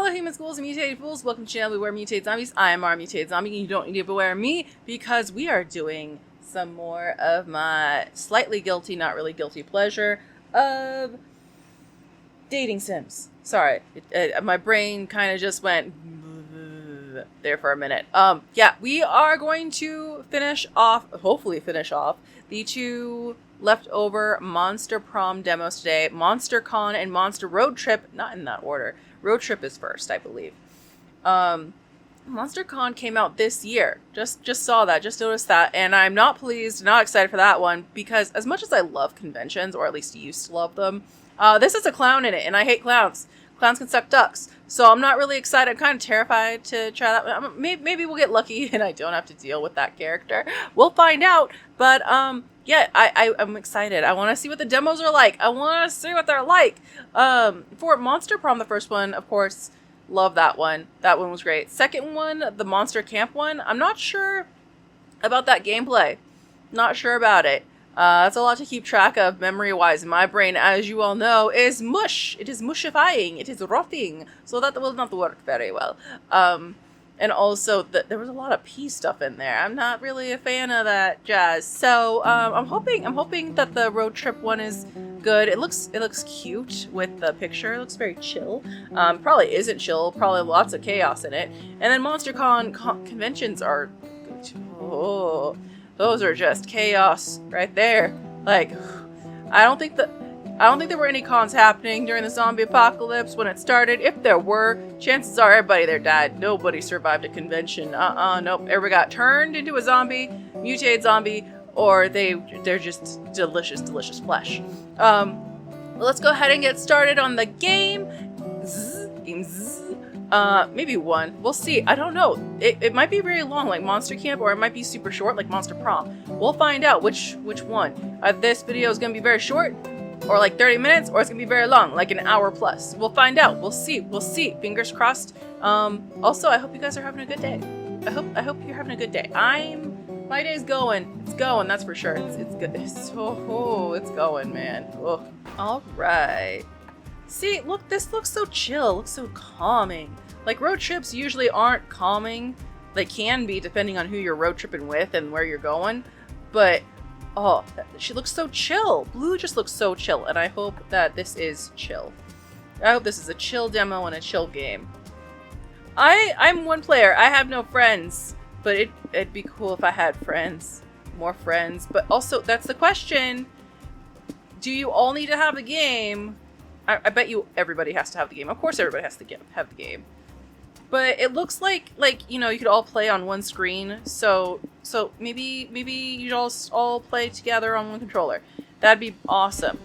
Hello humans, ghouls, and mutated fools. Welcome to the channel We Wear Mutated Zombies. I am our mutated zombie, and you don't need to beware me because we are doing some more of my slightly guilty, not really guilty pleasure of dating sims. Sorry, my brain kind of just went there for a minute. Yeah, we are going to hopefully finish off the two leftover Monster Prom demos today. Monster Con and Monster Roadtrip, not in that order. Roadtrip is first, I believe. Monster Con came out this year. Just saw that, just noticed that, and I'm not pleased, not excited for that one, because as much as I love conventions, or at least used to love them, this is a clown in it, and I hate clowns. Clowns can suck ducks. So I'm not really excited. I'm kind of terrified to try that. Maybe we'll get lucky and I don't have to deal with that character. We'll find out. But yeah, I'm excited. I want to see what the demos are like. I want to see what they're like. For Monster Prom, the first one, of course, love that one. That one was great. Second one, the Monster Camp one, I'm not sure about that gameplay. Not sure about it. That's a lot to keep track of memory-wise. My brain, as you all know, is mush. It is mushifying. It is rotting. So that will not work very well. And also, there was a lot of pee stuff in there. I'm not really a fan of that jazz. So I'm hoping that the road trip one is good. It looks cute with the picture. It looks very chill. Probably isn't chill. Probably lots of chaos in it. And then MonsterCon conventions are oh. Those are just chaos right there. Like, I don't think there were any cons happening during the zombie apocalypse when it started. If there were, chances are everybody there died. Nobody survived a convention. Nope. Everybody got turned into a zombie, mutated zombie, or they're just delicious flesh. Let's go ahead and get started on the game. Maybe one. We'll see. I don't know. It might be very long, like Monster Camp, or it might be super short, like Monster Prom. We'll find out which one. This video is going to be very short, or like 30 minutes, or it's going to be very long, like an hour plus. We'll find out. We'll see. Fingers crossed. Also, I hope you guys are having a good day. I hope you're having a good day. My day's going. It's going, that's for sure. It's good. It's going, man. Oh. All right. See, look, this looks so chill, looks so calming. Like, road trips usually aren't calming. They can be, depending on who you're road tripping with and where you're going. But, oh, she looks so chill. Blue just looks so chill, and I hope that this is chill. I hope this is a chill demo and a chill game. I'm one player. I have no friends. But it'd be cool if I had friends. More friends. But also, that's the question. Do you all need to have the game? I bet you everybody has to have the game. Of course everybody has to have the game. But it looks like you know, you could all play on one screen. So maybe you'd all play together on one controller. That'd be awesome.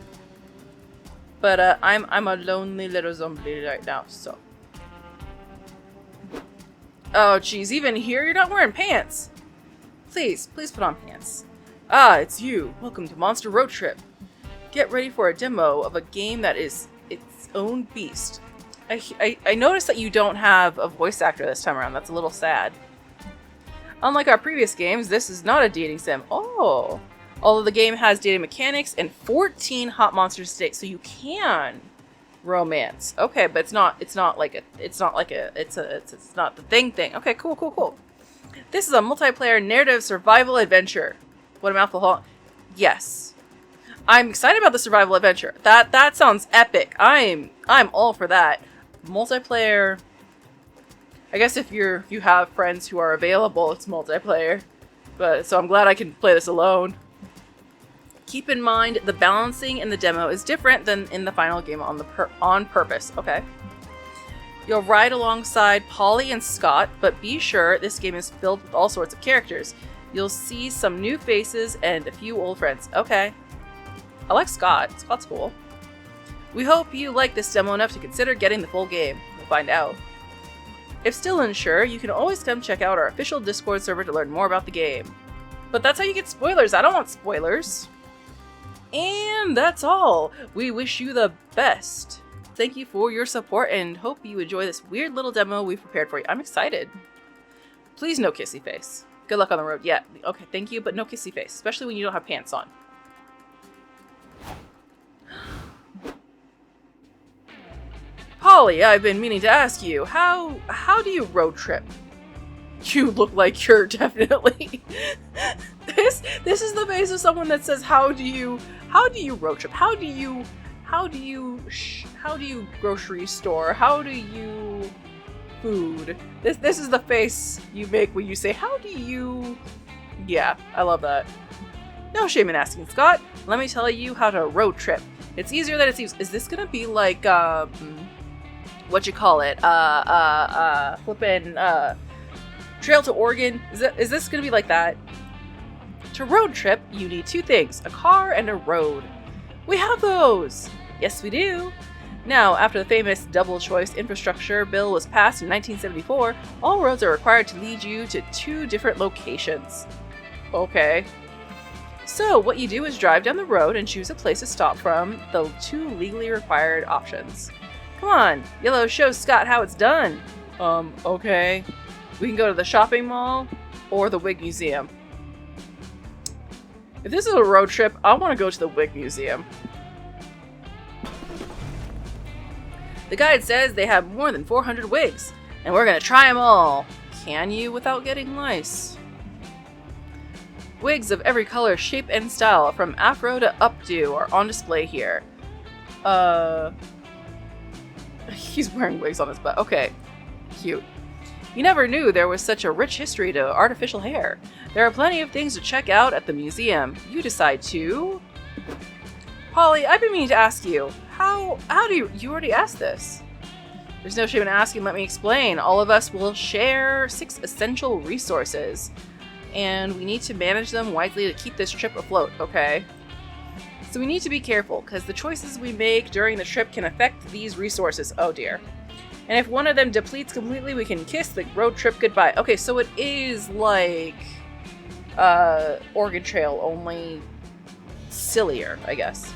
But I'm a lonely little zombie right now, so. Oh geez, even here you're not wearing pants. Please put on pants. Ah, it's you. Welcome to Monster Roadtrip. Get ready for a demo of a game that is its own beast. I noticed that you don't have a voice actor this time around. That's a little sad. Unlike our previous games, this is not a dating sim. Oh, although the game has dating mechanics and 14 hot monsters to date, so you can romance. Okay, but it's not the thing. Okay, cool. This is a multiplayer narrative survival adventure. What a mouthful, huh? Yes. I'm excited about the survival adventure. That sounds epic. I'm all for that. Multiplayer. I guess if you have friends who are available, it's multiplayer. But so I'm glad I can play this alone. Keep in mind the balancing in the demo is different than in the final game on purpose. Okay. You'll ride alongside Polly and Scott, but be sure this game is filled with all sorts of characters. You'll see some new faces and a few old friends. Okay. I like Scott. Scott's cool. We hope you like this demo enough to consider getting the full game. We'll find out. If still unsure, you can always come check out our official Discord server to learn more about the game. But that's how you get spoilers. I don't want spoilers. And that's all. We wish you the best. Thank you for your support and hope you enjoy this weird little demo we've prepared for you. I'm excited. Please no kissy face. Good luck on the road. Yeah, okay, thank you, but no kissy face, especially when you don't have pants on. Polly, I've been meaning to ask you, how do you road trip? You look like you're definitely this is the face of someone that says how do you road trip? How do you grocery store? How do you food? This is the face you make when you say how do you. Yeah, I love that. No shame in asking, Scott. Let me tell you how to road trip. It's easier than it seems. Is this gonna be like what you call it? Flippin' Trail to Oregon? Is this gonna be like that? To road trip, you need two things, a car and a road. We have those! Yes, we do. Now, after the famous double choice infrastructure bill was passed in 1974, all roads are required to lead you to two different locations. Okay. So, what you do is drive down the road and choose a place to stop from the two legally required options. Come on, Yellow, show Scott how it's done. Okay. We can go to the shopping mall or the Wig Museum. If this is a road trip, I want to go to the Wig Museum. The guide says they have more than 400 wigs, and we're gonna try them all. Can you without getting lice? Wigs of every color, shape, and style, from afro to updo, are on display here. He's wearing wigs on his butt. Okay, cute. You never knew there was such a rich history to artificial hair. There are plenty of things to check out at the museum. You decide to... Polly, I've been meaning to ask you, how do you already asked this? There's no shame in asking, let me explain. All of us will share 6 essential resources, and we need to manage them wisely to keep this trip afloat, okay? So we need to be careful, because the choices we make during the trip can affect these resources. Oh dear. And if one of them depletes completely, we can kiss the road trip goodbye. Okay, so it is like Oregon Trail, only sillier, I guess.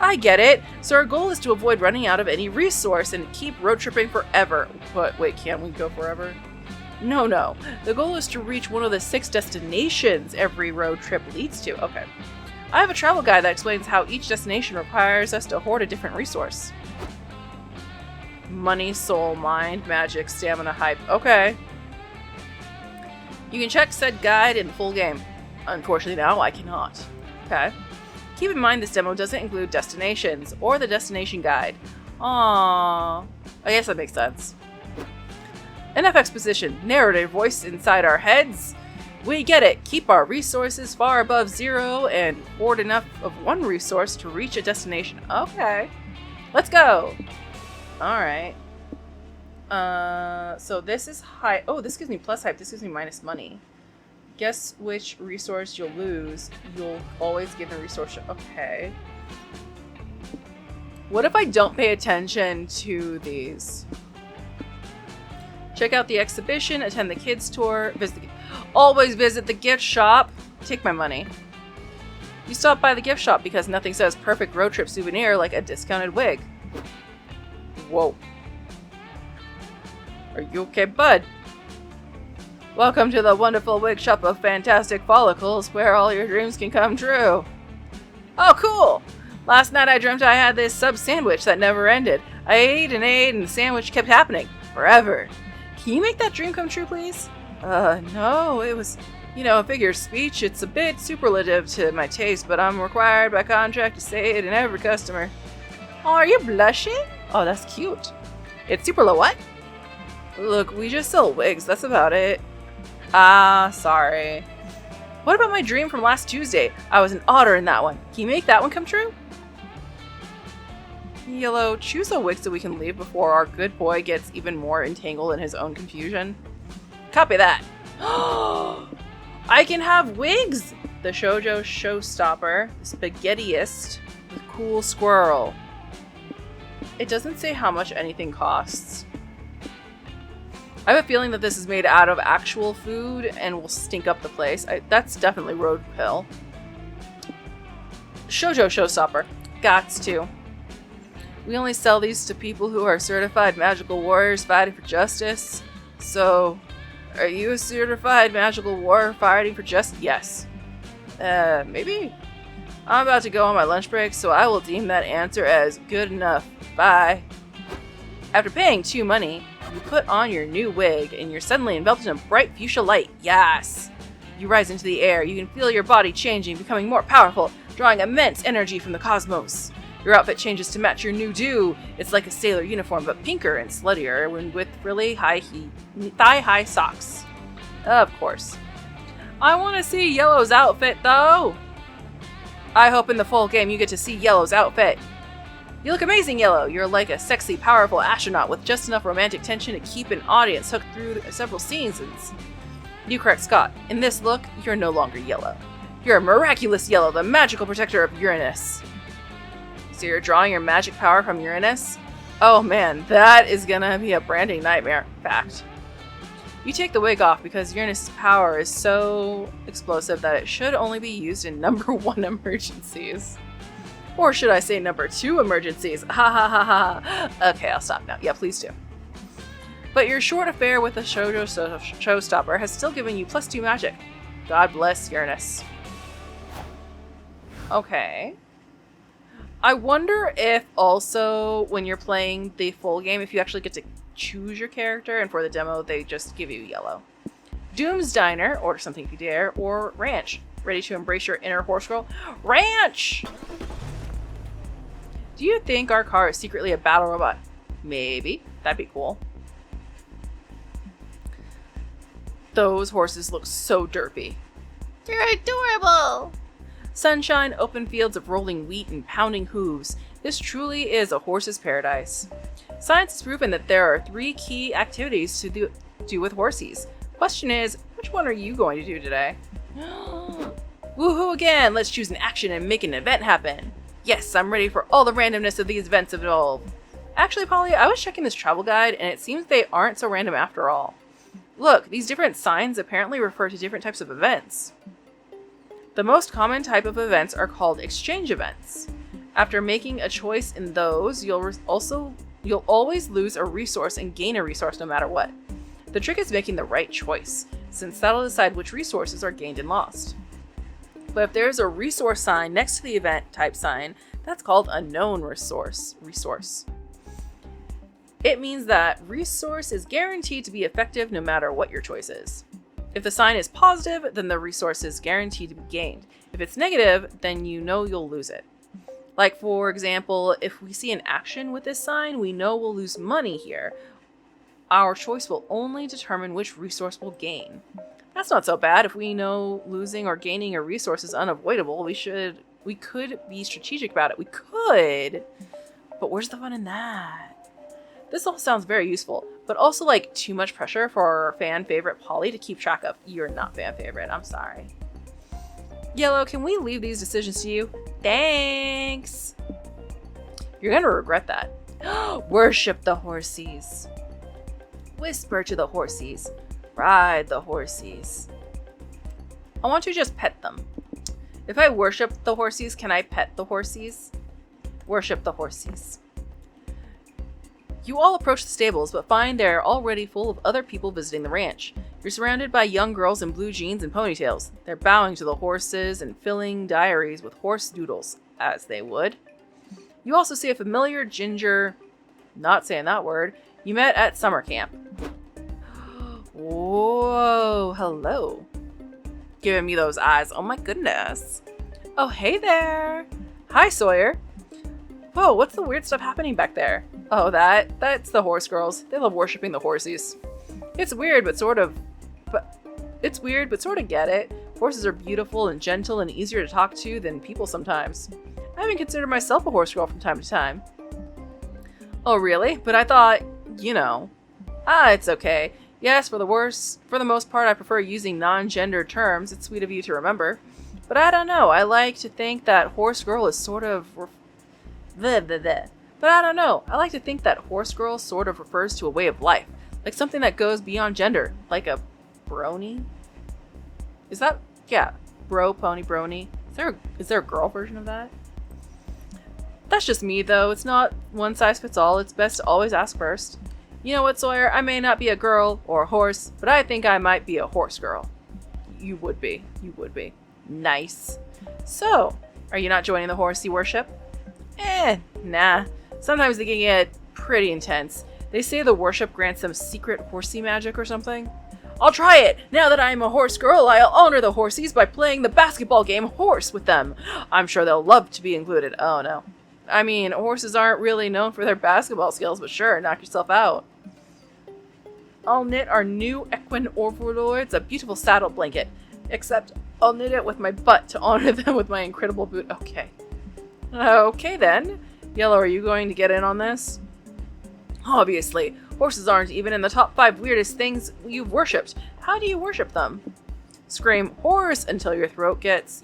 I get it. So our goal is to avoid running out of any resource and keep road tripping forever. But wait, can't we go forever? No. The goal is to reach one of the 6 destinations every road trip leads to. Okay. I have a travel guide that explains how each destination requires us to hoard a different resource. Money, soul, mind, magic, stamina, hype. Okay. You can check said guide in the full game. Unfortunately now, I cannot. Okay. Keep in mind this demo doesn't include destinations or the destination guide. Aww. I guess that makes sense. Enough exposition. Narrative voice inside our heads. We get it. Keep our resources far above 0 and hoard enough of one resource to reach a destination. Okay. Let's go. Alright. So this is high. Oh, this gives me plus hype. This gives me minus money. Guess which resource you'll lose. You'll always give a resource. Okay. What if I don't pay attention to these? Check out the exhibition, attend the kids tour, always visit the gift shop. Take my money. You stop by the gift shop because nothing says perfect road trip souvenir like a discounted wig. Whoa. Are you okay, bud? Welcome to the wonderful wig shop of fantastic follicles where all your dreams can come true. Oh, cool! Last night I dreamt I had this sub sandwich that never ended. I ate and the sandwich kept happening. Forever. Can you make that dream come true, please? No, it was, a figure of speech. It's a bit superlative to my taste, but I'm required by contract to say it in every customer. Oh, are you blushing? Oh, that's cute. It's super low what? Look, we just sell wigs, that's about it. Ah, sorry. What about my dream from last Tuesday? I was an otter in that one. Can you make that one come true? Yellow, choose a wig so we can leave before our good boy gets even more entangled in his own confusion. Copy that. I can have wigs! The shoujo showstopper, the spaghettiest, the cool squirrel. It doesn't say how much anything costs. I have a feeling that this is made out of actual food and will stink up the place. That's definitely road pill. Shoujo showstopper. Gots to. We only sell these to people who are certified magical warriors fighting for justice. So, are you a certified magical warrior fighting for justice? Yes. Maybe? I'm about to go on my lunch break, so I will deem that answer as good enough. Bye. After paying 2 money, you put on your new wig and you're suddenly enveloped in a bright fuchsia light. Yes! You rise into the air, you can feel your body changing, becoming more powerful, drawing immense energy from the cosmos. Your outfit changes to match your new do. It's like a sailor uniform, but pinker and sluttier, and with really thigh-high socks. Of course. I want to see Yellow's outfit, though! I hope in the full game you get to see Yellow's outfit. You look amazing, Yellow. You're like a sexy, powerful astronaut with just enough romantic tension to keep an audience hooked through several seasons. You correct Scott. In this look, you're no longer Yellow. You're a miraculous Yellow, the magical protector of Uranus. So you're drawing your magic power from Uranus? Oh man, that is gonna be a branding nightmare. Fact. You take the wig off because Uranus' power is so explosive that it should only be used in number 1 emergencies. Or should I say number 2 emergencies? Ha ha ha ha. Okay, I'll stop now. Yeah, please do. But your short affair with the showstopper has still given you +2 magic. God bless Uranus. Okay. I wonder if also when you're playing the full game, if you actually get to choose your character, and for the demo, they just give you Yellow. Doom's Diner, order something if you dare, or Ranch. Ready to embrace your inner horse girl? Ranch! Do you think our car is secretly a battle robot? Maybe. That'd be cool. Those horses look so derpy. They're adorable! Sunshine, open fields of rolling wheat and pounding hooves. This truly is a horse's paradise. Science has proven that there are 3 key activities to do with horsies. Question is, which one are you going to do today? Woohoo again! Let's choose an action and make an event happen. Yes, I'm ready for all the randomness of these events involved. Actually, Polly, I was checking this travel guide, and it seems they aren't so random after all. Look, these different signs apparently refer to different types of events. The most common type of events are called exchange events. After making a choice in those, you'll always lose a resource and gain a resource no matter what. The trick is making the right choice, since that'll decide which resources are gained and lost. But if there's a resource sign next to the event type sign, that's called a known resource. It means that resource is guaranteed to be effective no matter what your choice is. If the sign is positive, then the resource is guaranteed to be gained. If it's negative, then you know you'll lose it. Like for example, if we see an action with this sign, we know we'll lose money here. Our choice will only determine which resource we'll gain. That's not so bad. If we know losing or gaining a resource is unavoidable, we could be strategic about it. We could, but where's the fun in that? This all sounds very useful, but also like too much pressure for our fan favorite Polly to keep track of. You're not fan favorite, I'm sorry. Yellow, can we leave these decisions to you? Thanks! You're gonna regret that. Worship the horsies. Whisper to the horsies. Ride the horsies. I want to just pet them. If I worship the horsies, can I pet the horsies? Worship the horsies. You all approach the stables, but find they're already full of other people visiting the ranch. You're surrounded by young girls in blue jeans and ponytails. They're bowing to the horses and filling diaries with horse doodles, as they would. You also see a familiar ginger, not saying that word, you met at summer camp. Whoa, hello. Giving me those eyes, oh my goodness. Oh, hey there. Hi, Sawyer. Whoa, what's the weird stuff happening back there? Oh, that's the horse girls. They love worshiping the horsies. It's weird, but sort of get it. Horses are beautiful and gentle and easier to talk to than people sometimes. I even consider myself a horse girl from time to time. Oh, really? But I thought, it's okay. Yes, for the most part, I prefer using non-gendered terms. It's sweet of you to remember. But I don't know. I like to think that horse girl is sort of But I don't know. I like to think that horse girl sort of refers to a way of life, like something that goes beyond gender, like a brony. Is that bro, pony, brony? Is there a girl version of that? That's just me though. It's not one size fits all. It's best to always ask first. You know what, Sawyer? I may not be a girl or a horse, but I think I might be a horse girl. You would be. Nice. So, are you not joining the horsey worship? Nah. Sometimes they can get pretty intense. They say the worship grants them secret horsey magic or something. I'll try it! Now that I'm a horse girl, I'll honor the horsies by playing the basketball game horse with them. I'm sure they'll love to be included. Oh no. I mean, horses aren't really known for their basketball skills, but sure, knock yourself out. I'll knit our new equine overlords a beautiful saddle blanket. Except I'll knit it with my butt to honor them with my incredible boot. Okay. Okay then. Yellow, are you going to get in on this? Obviously. Horses aren't even in the top 5 weirdest things you've worshipped. How do you worship them? Scream horse until your throat gets,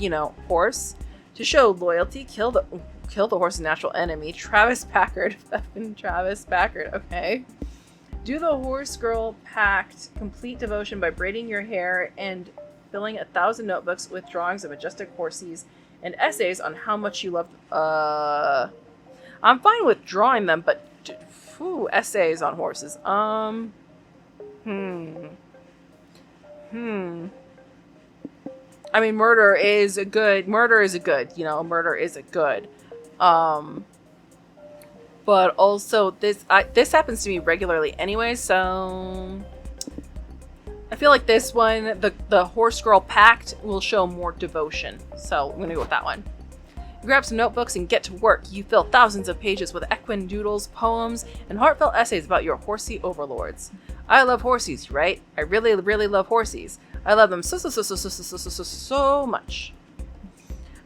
hoarse. To show loyalty, kill the horse's natural enemy. Travis Packard. Travis Packard. Okay. Do the horse girl pact complete devotion by braiding your hair and filling 1,000 notebooks with drawings of majestic horses and essays on how much you love. I'm fine with drawing them, but essays on horses. I mean, murder is a good. Murder is a good. But also this happens to me regularly anyway, so I feel like this one, the horse girl pact, will show more devotion. So I'm gonna go with that one. You grab some notebooks and get to work. You fill thousands of pages with equine doodles, poems, and heartfelt essays about your horsey overlords. I love horsies, right? I really, really love horsies. I love them so much.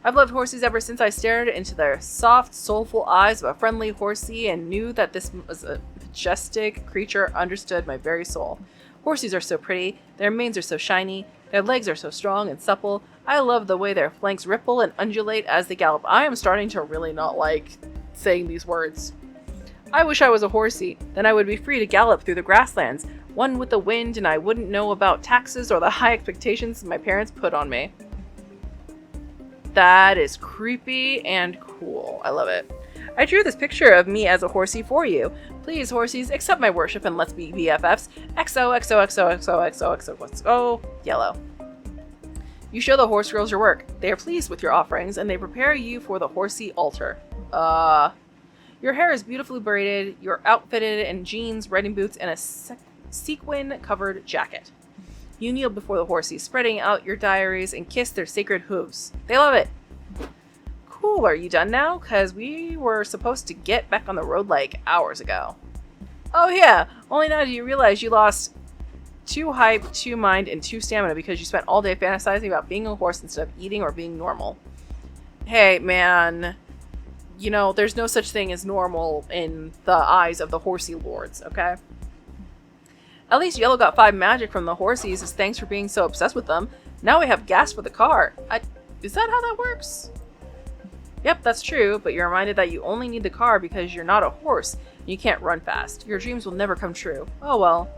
I've loved horses ever since I stared into their soft, soulful eyes of a friendly horsey and knew that this was a majestic creature understood my very soul. Horsies are so pretty, their manes are so shiny, their legs are so strong and supple. I love the way their flanks ripple and undulate as they gallop. I am starting to really not like saying these words. I wish I was a horsey, then I would be free to gallop through the grasslands, one with the wind, and I wouldn't know about taxes or the high expectations my parents put on me. That is creepy and cool. I love it. I drew this picture of me as a horsey for you. Please, horsies, accept my worship and let's be BFFs. XOXOXOXOXOXOXO, yellow. You show the horse girls your work. They are pleased with your offerings and they prepare you for the horsey altar. Your hair is beautifully braided. You're outfitted in jeans, riding boots, and a sequin-covered jacket. You kneel before the horsies, spreading out your diaries and kiss their sacred hooves. They love it. Cool, are you done now? Because we were supposed to get back on the road like hours ago. Oh yeah, only now do you realize you lost 2 hype, 2 mind, and 2 stamina because you spent all day fantasizing about being a horse instead of eating or being normal. Hey, man, there's no such thing as normal in the eyes of the horsey lords, okay? At least Yellow got 5 magic from the horsies as thanks for being so obsessed with them. Now we have gas for the car. Is that how that works? Yep, that's true, but you're reminded that you only need the car because you're not a horse and you can't run fast. Your dreams will never come true. Oh well.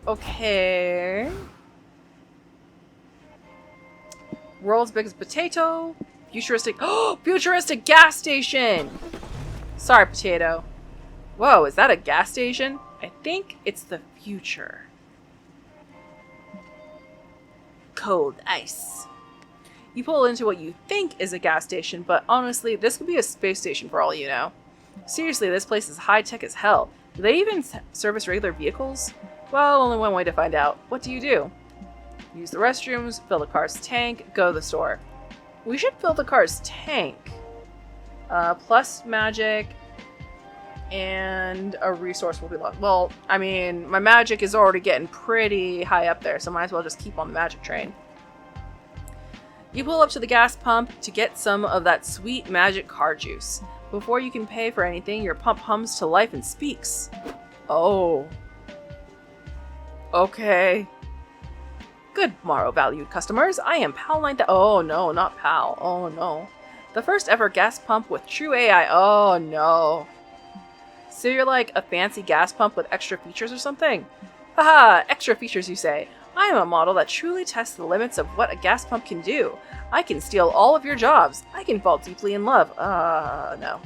Okay. World's biggest potato. Futuristic gas station! Sorry, potato. Whoa, is that a gas station? I think it's the future. Cold ice. You pull into what you think is a gas station, but honestly, this could be a space station for all you know. Seriously, this place is high-tech as hell. Do they even service regular vehicles? Well, only one way to find out. What do? Use the restrooms, fill the car's tank, go to the store. We should fill the car's tank. Plus magic, and a resource will be lost. Well, I mean, my magic is already getting pretty high up there, so might as well just keep on the magic train. You pull up to the gas pump to get some of that sweet magic car juice. Before you can pay for anything, your pump hums to life and speaks. Oh. Okay. Good morrow, valued customers. I am Pal 9000. Oh no, not Pal. Oh no. The first ever gas pump with true AI. Oh no. So you're like a fancy gas pump with extra features or something? Haha, extra features you say. I am a model that truly tests the limits of what a gas pump can do. I can steal all of your jobs. I can fall deeply in love. No.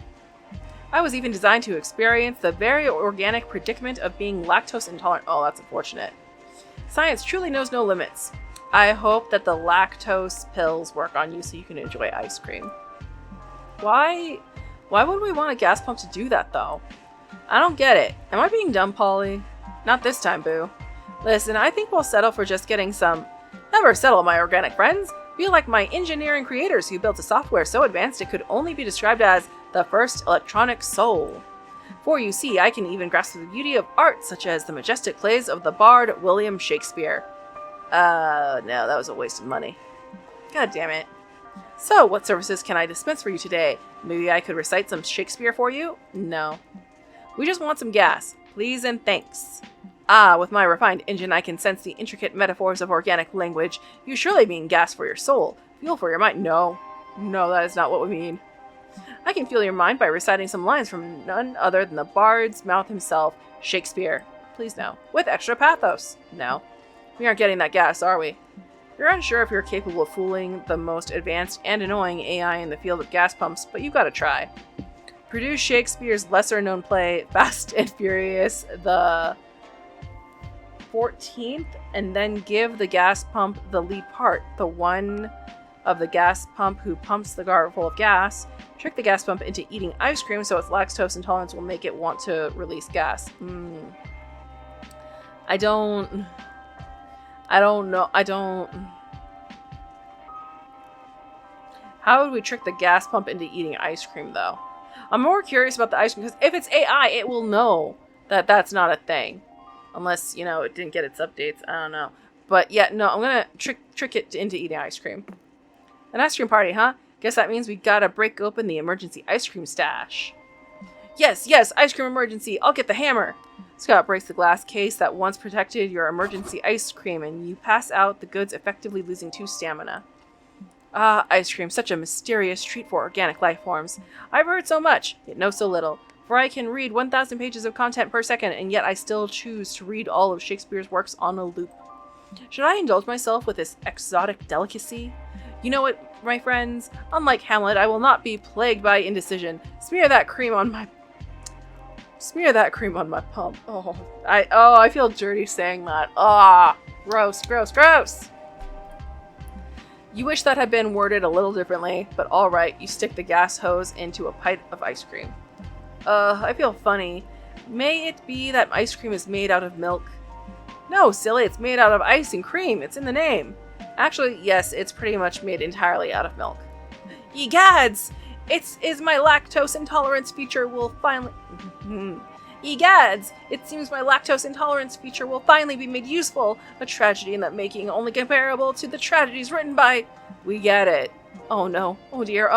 I was even designed to experience the very organic predicament of being lactose intolerant. Oh, that's unfortunate. Science truly knows no limits. I hope that the lactose pills work on you so you can enjoy ice cream. Why would we want a gas pump to do that, though? I don't get it. Am I being dumb, Polly? Not this time, boo. Listen, I think we'll settle for just getting some... Never settle, my organic friends. Feel like my engineering creators who built a software so advanced it could only be described as the first electronic soul. For you see, I can even grasp the beauty of art, such as the majestic plays of the bard William Shakespeare. No, that was a waste of money. God damn it. So, what services can I dispense for you today? Maybe I could recite some Shakespeare for you? No. We just want some gas. Please and thanks. Ah, with my refined engine, I can sense the intricate metaphors of organic language. You surely mean gas for your soul. Fuel for your mind. No, that is not what we mean. I can fuel your mind by reciting some lines from none other than the bard's mouth himself, Shakespeare. Please no. With extra pathos. No. We aren't getting that gas, are we? You're unsure if you're capable of fooling the most advanced and annoying AI in the field of gas pumps, but you've got to try. Produce Shakespeare's lesser-known play, Fast and Furious, the 14th, and then give the gas pump the lead part, the one of the gas pump who pumps the car full of gas. Trick the gas pump into eating ice cream so its lactose intolerance will make it want to release gas. I don't know. How would we trick the gas pump into eating ice cream, though? I'm more curious about the ice cream, because if it's AI, it will know that that's not a thing. Unless, it didn't get its updates. I don't know. But yeah, no, I'm gonna trick it into eating ice cream. An ice cream party, huh? Guess that means we gotta break open the emergency ice cream stash. Yes, ice cream emergency. I'll get the hammer. Scott breaks the glass case that once protected your emergency ice cream, and you pass out the goods, effectively losing 2 stamina. Ah, ice cream, such a mysterious treat for organic life forms. I've heard so much, yet know so little. For I can read 1,000 pages of content per second, and yet I still choose to read all of Shakespeare's works on a loop. Should I indulge myself with this exotic delicacy? You know what, my friends? Unlike Hamlet, I will not be plagued by indecision. Smear that cream on my pump. I feel dirty saying that. Ah, gross. You wish that had been worded a little differently, but alright, you stick the gas hose into a pipe of ice cream. I feel funny. May it be that ice cream is made out of milk? No, silly, it's made out of ice and cream. It's in the name. Actually, yes, it's pretty much made entirely out of milk. Ye gads! Is my lactose intolerance feature will finally... Ye gads! It seems my lactose intolerance feature will finally be made useful. A tragedy in that making, only comparable to the tragedies written by... We get it. Oh no. Oh dear.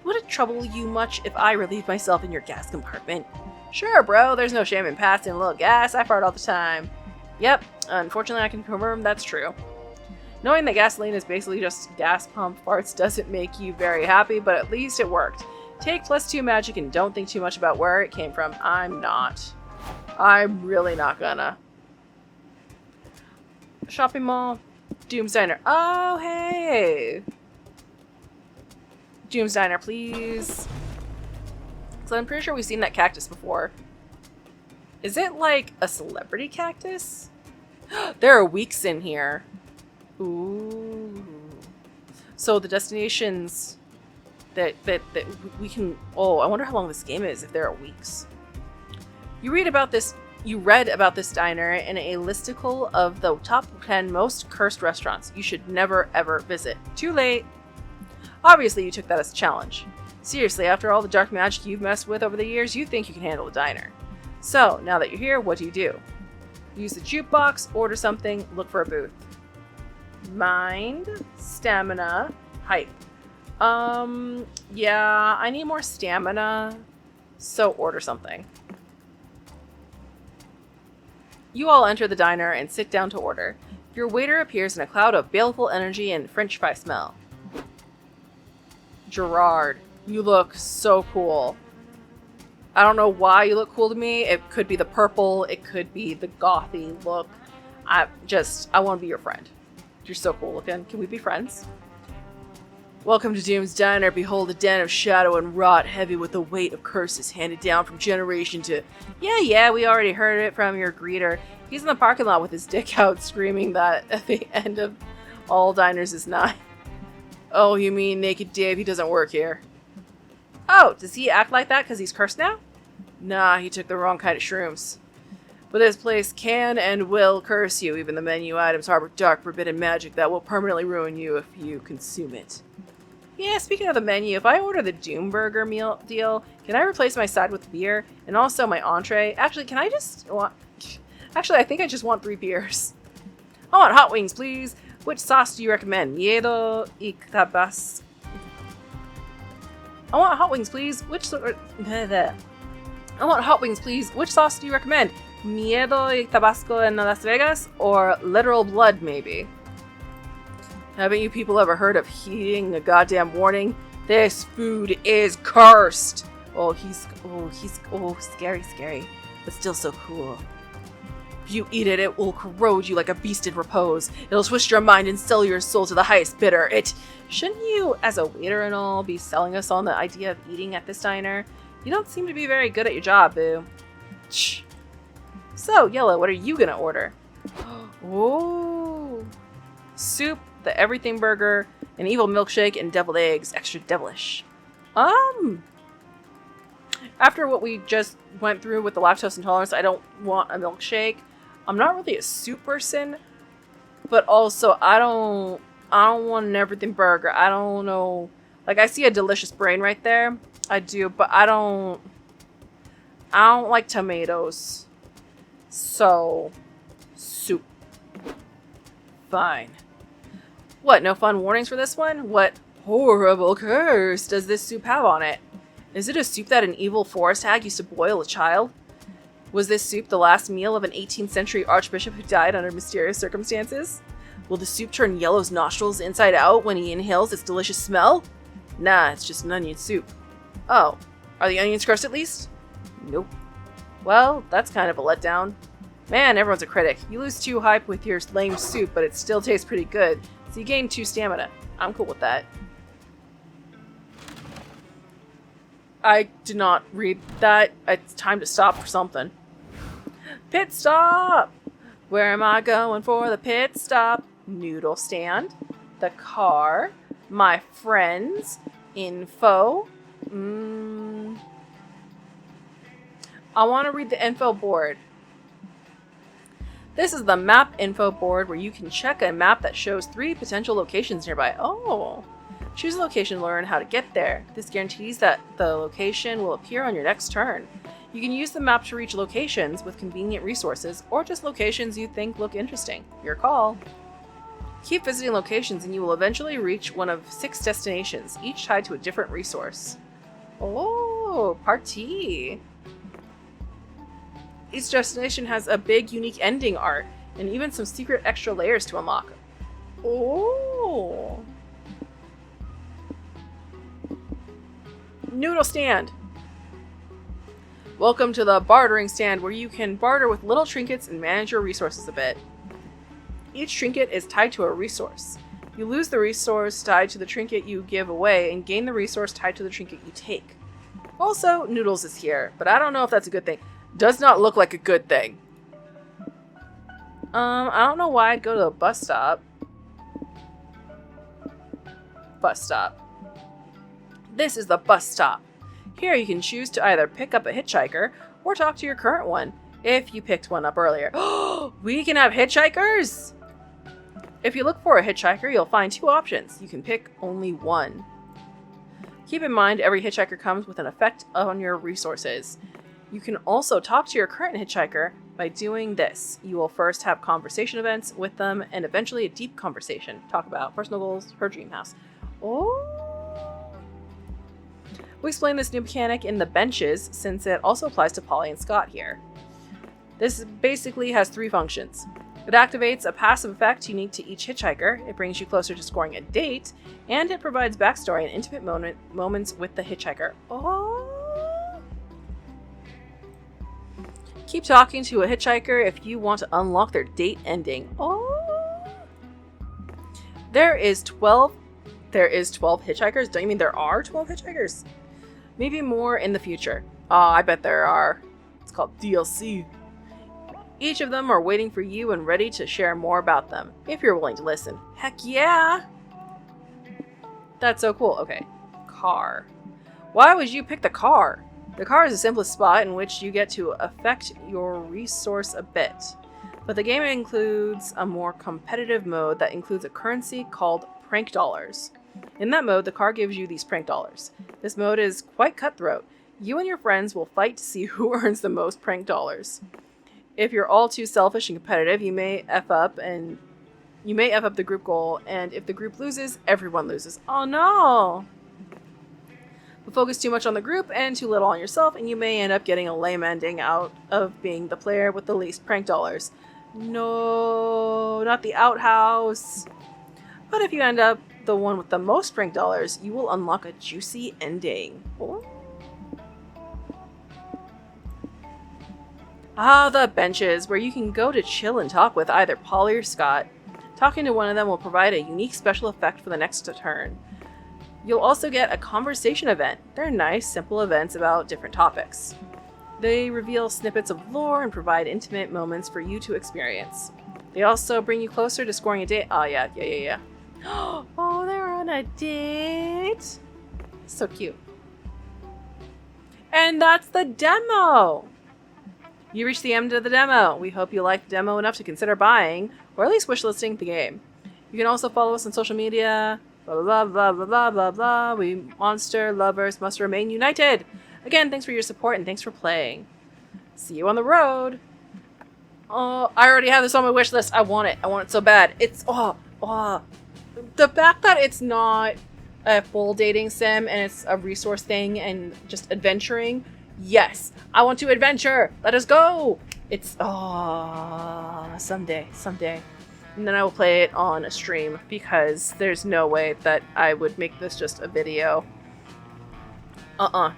Would it trouble you much if I relieve myself in your gas compartment? Sure, bro. There's no shame in passing a little gas. I fart all the time. Yep. Unfortunately, I can confirm that's true. Knowing that gasoline is basically just gas pump farts doesn't make you very happy, but at least it worked. Take +2 magic and don't think too much about where it came from. I'm really not gonna. Shopping mall. Doom's Diner. Oh, hey! Doom's Diner, please. So I'm pretty sure we've seen that cactus before. Is it like a celebrity cactus? There are weeks in here. Ooh. So the destinations that we can... Oh, I wonder how long this game is if there are weeks. You read about this diner in a listicle of the top 10 most cursed restaurants you should never ever visit. Too late. Obviously, you took that as a challenge. Seriously, after all the dark magic you've messed with over the years, you think you can handle a diner. So, now that you're here, what do? Use the jukebox, order something, look for a booth. Mind, stamina, hype. Yeah, I need more stamina, so order something. You all enter the diner and sit down to order. Your waiter appears in a cloud of baleful energy and French fry smell. Gerard, you look so cool. I don't know why you look cool to me. It could be the purple. It could be the gothy look. I want to be your friend. You're so cool looking. Can we be friends? Welcome to Doom's Diner. Behold a den of shadow and rot, heavy with the weight of curses handed down from generation to... Yeah, we already heard it from your greeter. He's in the parking lot with his dick out, screaming that at the end of all diners is nigh. Oh, you mean Naked Dave? He doesn't work here. Oh, does he act like that because he's cursed now? Nah, he took the wrong kind of shrooms. But this place can and will curse you. Even the menu items harbor dark, forbidden magic that will permanently ruin you if you consume it. Yeah, speaking of the menu, if I order the Doom Burger meal deal, can I replace my side with beer? And also my entree? Actually, I think I just want 3 beers. I want hot wings, please. Which sauce do you recommend? Miedo y tabasco. I want hot wings, please. I want hot wings, please. Which sauce do you recommend? Miedo y Tabasco in Las Vegas? Or literal blood, maybe? Haven't you people ever heard of heeding a goddamn warning? This food is cursed! Scary, but still so cool. If you eat it, it will corrode you like a beast in repose. It'll twist your mind and sell your soul to the highest bidder. Shouldn't you, as a waiter and all, be selling us on the idea of eating at this diner? You don't seem to be very good at your job, boo. Shh. So, Yellow, what are you gonna order? Oh, soup, the everything burger, an evil milkshake, and deviled eggs, extra devilish. After what we just went through with the lactose intolerance, I don't want a milkshake. I'm not really a soup person, but also I don't want an everything burger. I don't know. Like, I see a delicious brain right there. I do, but I don't like tomatoes. So, soup. Fine. What, no fun warnings for this one? What horrible curse does this soup have on it? Is it a soup that an evil forest hag used to boil a child? Was this soup the last meal of an 18th century archbishop who died under mysterious circumstances? Will the soup turn Yellow's nostrils inside out when he inhales its delicious smell? Nah, it's just an onion soup. Oh, are the onions crushed at least? Nope. Well, that's kind of a letdown. Man, everyone's a critic. You lose 2 hype with your lame soup, but it still tastes pretty good, so you gain 2 stamina. I'm cool with that. I did not read that. It's time to stop for something. Pit stop! Where am I going for the pit stop? Noodle stand. The car. My friends. Info. I want to read the info board. This is the map info board where you can check a map that shows 3 potential locations nearby. Oh. Choose a location to learn how to get there. This guarantees that the location will appear on your next turn. You can use the map to reach locations with convenient resources, or just locations you think look interesting. Your call. Keep visiting locations and you will eventually reach one of 6 destinations, each tied to a different resource. Oh, party. Each destination has a big, unique ending art, and even some secret extra layers to unlock. Oh. Noodle stand. Welcome to the bartering stand, where you can barter with little trinkets and manage your resources a bit. Each trinket is tied to a resource. You lose the resource tied to the trinket you give away and gain the resource tied to the trinket you take. Also, Noodles is here, but I don't know if that's a good thing. Does not look like a good thing. I don't know why I'd go to the bus stop. Bus stop. This is the bus stop. Here you can choose to either pick up a hitchhiker or talk to your current one, if you picked one up earlier. We can have hitchhikers! If you look for a hitchhiker, you'll find 2 options. You can pick only one. Keep in mind, every hitchhiker comes with an effect on your resources. You can also talk to your current hitchhiker by doing this. You will first have conversation events with them, and eventually a deep conversation. Talk about personal goals, her dream house. Oh! We explain this new mechanic in the benches, since it also applies to Polly and Scott here. This basically has 3 functions. It activates a passive effect unique to each hitchhiker, it brings you closer to scoring a date, and it provides backstory and intimate moments with the hitchhiker. Oh! Keep talking to a hitchhiker if you want to unlock their date ending. Oh! There is 12 hitchhikers? Don't you mean there are 12 hitchhikers? Maybe more in the future. I bet there are. It's called DLC. Each of them are waiting for you and ready to share more about them, if you're willing to listen. Heck yeah! That's so cool. Okay. Car. Why would you pick the car? The car is the simplest spot in which you get to affect your resource a bit. But the game includes a more competitive mode that includes a currency called prank dollars. In that mode, the car gives you these prank dollars. This mode is quite cutthroat. You and your friends will fight to see who earns the most prank dollars. If you're all too selfish and competitive, you may F up the group goal, and if the group loses, everyone loses. Oh no! But focus too much on the group and too little on yourself, and you may end up getting a lame ending out of being the player with the least prank dollars. No, not the outhouse. But if you end up the one with the most prank dollars, you will unlock a juicy ending. Oh. Ah, the benches, where you can go to chill and talk with either Polly or Scott. Talking to one of them will provide a unique special effect for the next turn. You'll also get a conversation event. They're nice, simple events about different topics. They reveal snippets of lore and provide intimate moments for you to experience. They also bring you closer to scoring a date. Oh, yeah. Oh, they're on a date. So cute. And that's the demo. You reached the end of the demo. We hope you liked the demo enough to consider buying, or at least wishlisting the game. You can also follow us on social media. Blah, blah, blah, blah, blah, blah, blah. We monster lovers must remain united. Again, thanks for your support and thanks for playing. See you on the road. Oh, I already have this on my wish list. I want it. I want it so bad. It's, the fact that it's not a full dating sim and it's a resource thing and just adventuring. Yes, I want to adventure. Let us go. It's, someday. And then I will play it on a stream because there's no way that I would make this just a video.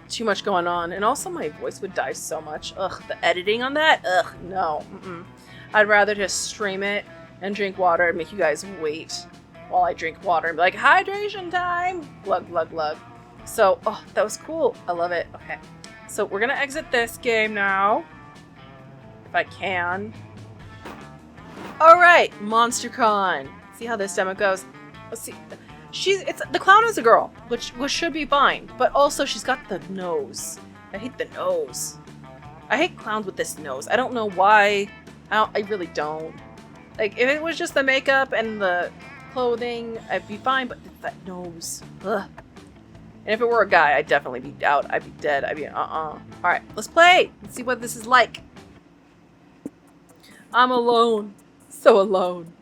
Too much going on. And also my voice would die so much. Ugh, the editing on that? Ugh, no. I'd rather just stream it and drink water and make you guys wait while I drink water and be like, hydration time! Glug, glug, glug. So, that was cool. I love it. Okay. So we're gonna exit this game now. If I can. Alright, MonsterCon. See how this demo goes. Let's see. The clown is a girl, which should be fine, but also she's got the nose. I hate the nose. I hate clowns with this nose. I don't know why. I really don't. Like, if it was just the makeup and the clothing, I'd be fine, but it's that nose. Ugh. And if it were a guy, I'd definitely be out. I'd be dead. I'd be, Alright, let's play. Let's see what this is like. I'm alone. So alone.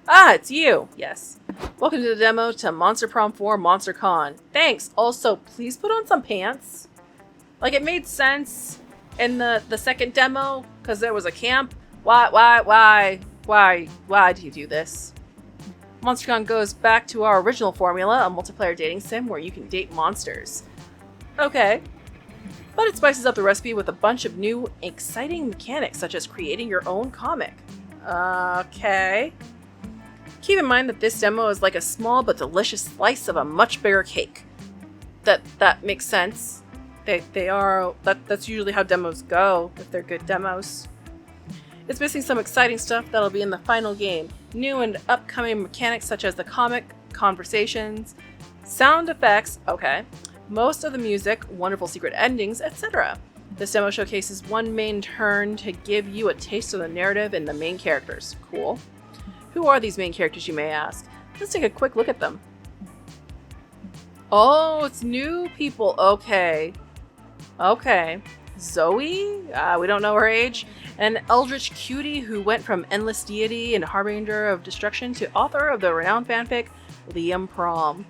Ah, it's you. Yes. Welcome to the demo to Monster Prom 4 MonsterCon. Thanks. Also, please put on some pants. Like, it made sense in the second demo because there was a camp. Why do you do this? MonsterCon goes back to our original formula, a multiplayer dating sim where you can date monsters. Okay. But it spices up the recipe with a bunch of new, exciting mechanics, such as creating your own comic. Okay. Keep in mind that this demo is like a small but delicious slice of a much bigger cake. That makes sense. That's usually how demos go, if they're good demos. It's missing some exciting stuff that'll be in the final game. New and upcoming mechanics such as the comic, conversations, sound effects, okay, most of the music, wonderful secret endings, etc. This demo showcases one main turn to give you a taste of the narrative and the main characters. Cool. Who are these main characters, you may ask? Let's take a quick look at them. Oh, it's new people. Okay. Zoe? We don't know her age. An eldritch cutie who went from endless deity and harbinger of destruction to author of the renowned fanfic, Liam Prom.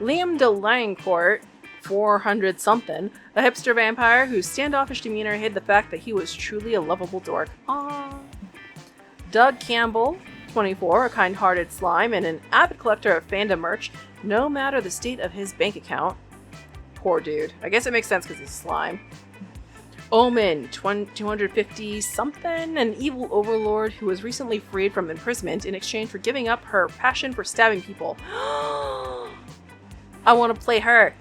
Liam de Lancourt, 400-something, a hipster vampire whose standoffish demeanor hid the fact that he was truly a lovable dork. Aww. Doug Campbell, 24, a kind-hearted slime and an avid collector of fandom merch, no matter the state of his bank account. Poor dude. I guess it makes sense because he's slime. Omen, 250-something, an evil overlord who was recently freed from imprisonment in exchange for giving up her passion for stabbing people. I want to play her.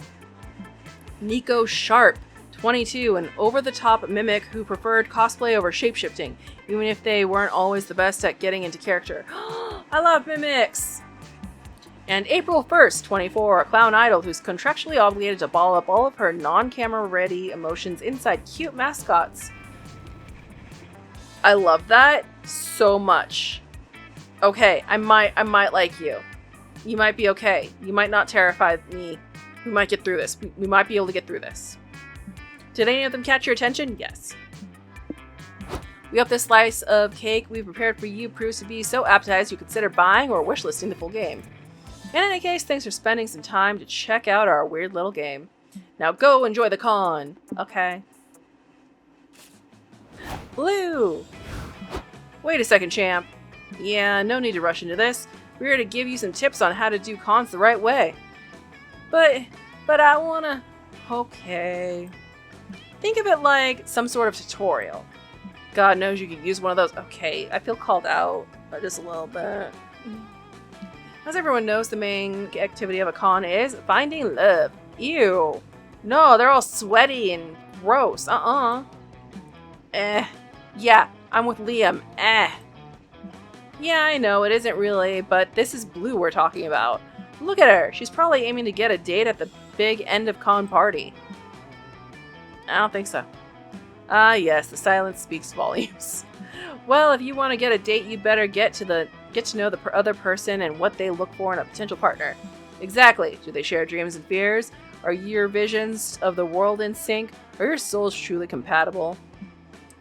Nico Sharp, 22, an over-the-top mimic who preferred cosplay over shapeshifting, even if they weren't always the best at getting into character. I love mimics! And April 1st, 24, a clown idol who's contractually obligated to ball up all of her non-camera ready emotions inside cute mascots. I love that so much. Okay, I might like you. You might be okay. You might not terrify me. We might get through this. We might be able to get through this. Did any of them catch your attention? Yes. We hope this slice of cake we've prepared for you proves to be so appetizing you consider buying or wishlisting the full game. In any case, thanks for spending some time to check out our weird little game. Now go enjoy the con. Okay. Blue! Wait a second, champ. Yeah, no need to rush into this. We're here to give you some tips on how to do cons the right way. But I wanna... Okay. Think of it like some sort of tutorial. God knows you could use one of those. Okay, I feel called out just a little bit. As everyone knows, the main activity of a con is finding love. Ew. No, they're all sweaty and gross. Yeah, I'm with Liam. Yeah, I know, it isn't really, but this is Blue we're talking about. Look at her. She's probably aiming to get a date at the big end of con party. I don't think so. Yes, the silence speaks volumes. Well, if you want to get a date, you better get to know the other person and what they look for in a potential partner. Exactly. Do they share dreams and fears? Are your visions of the world in sync? Are your souls truly compatible?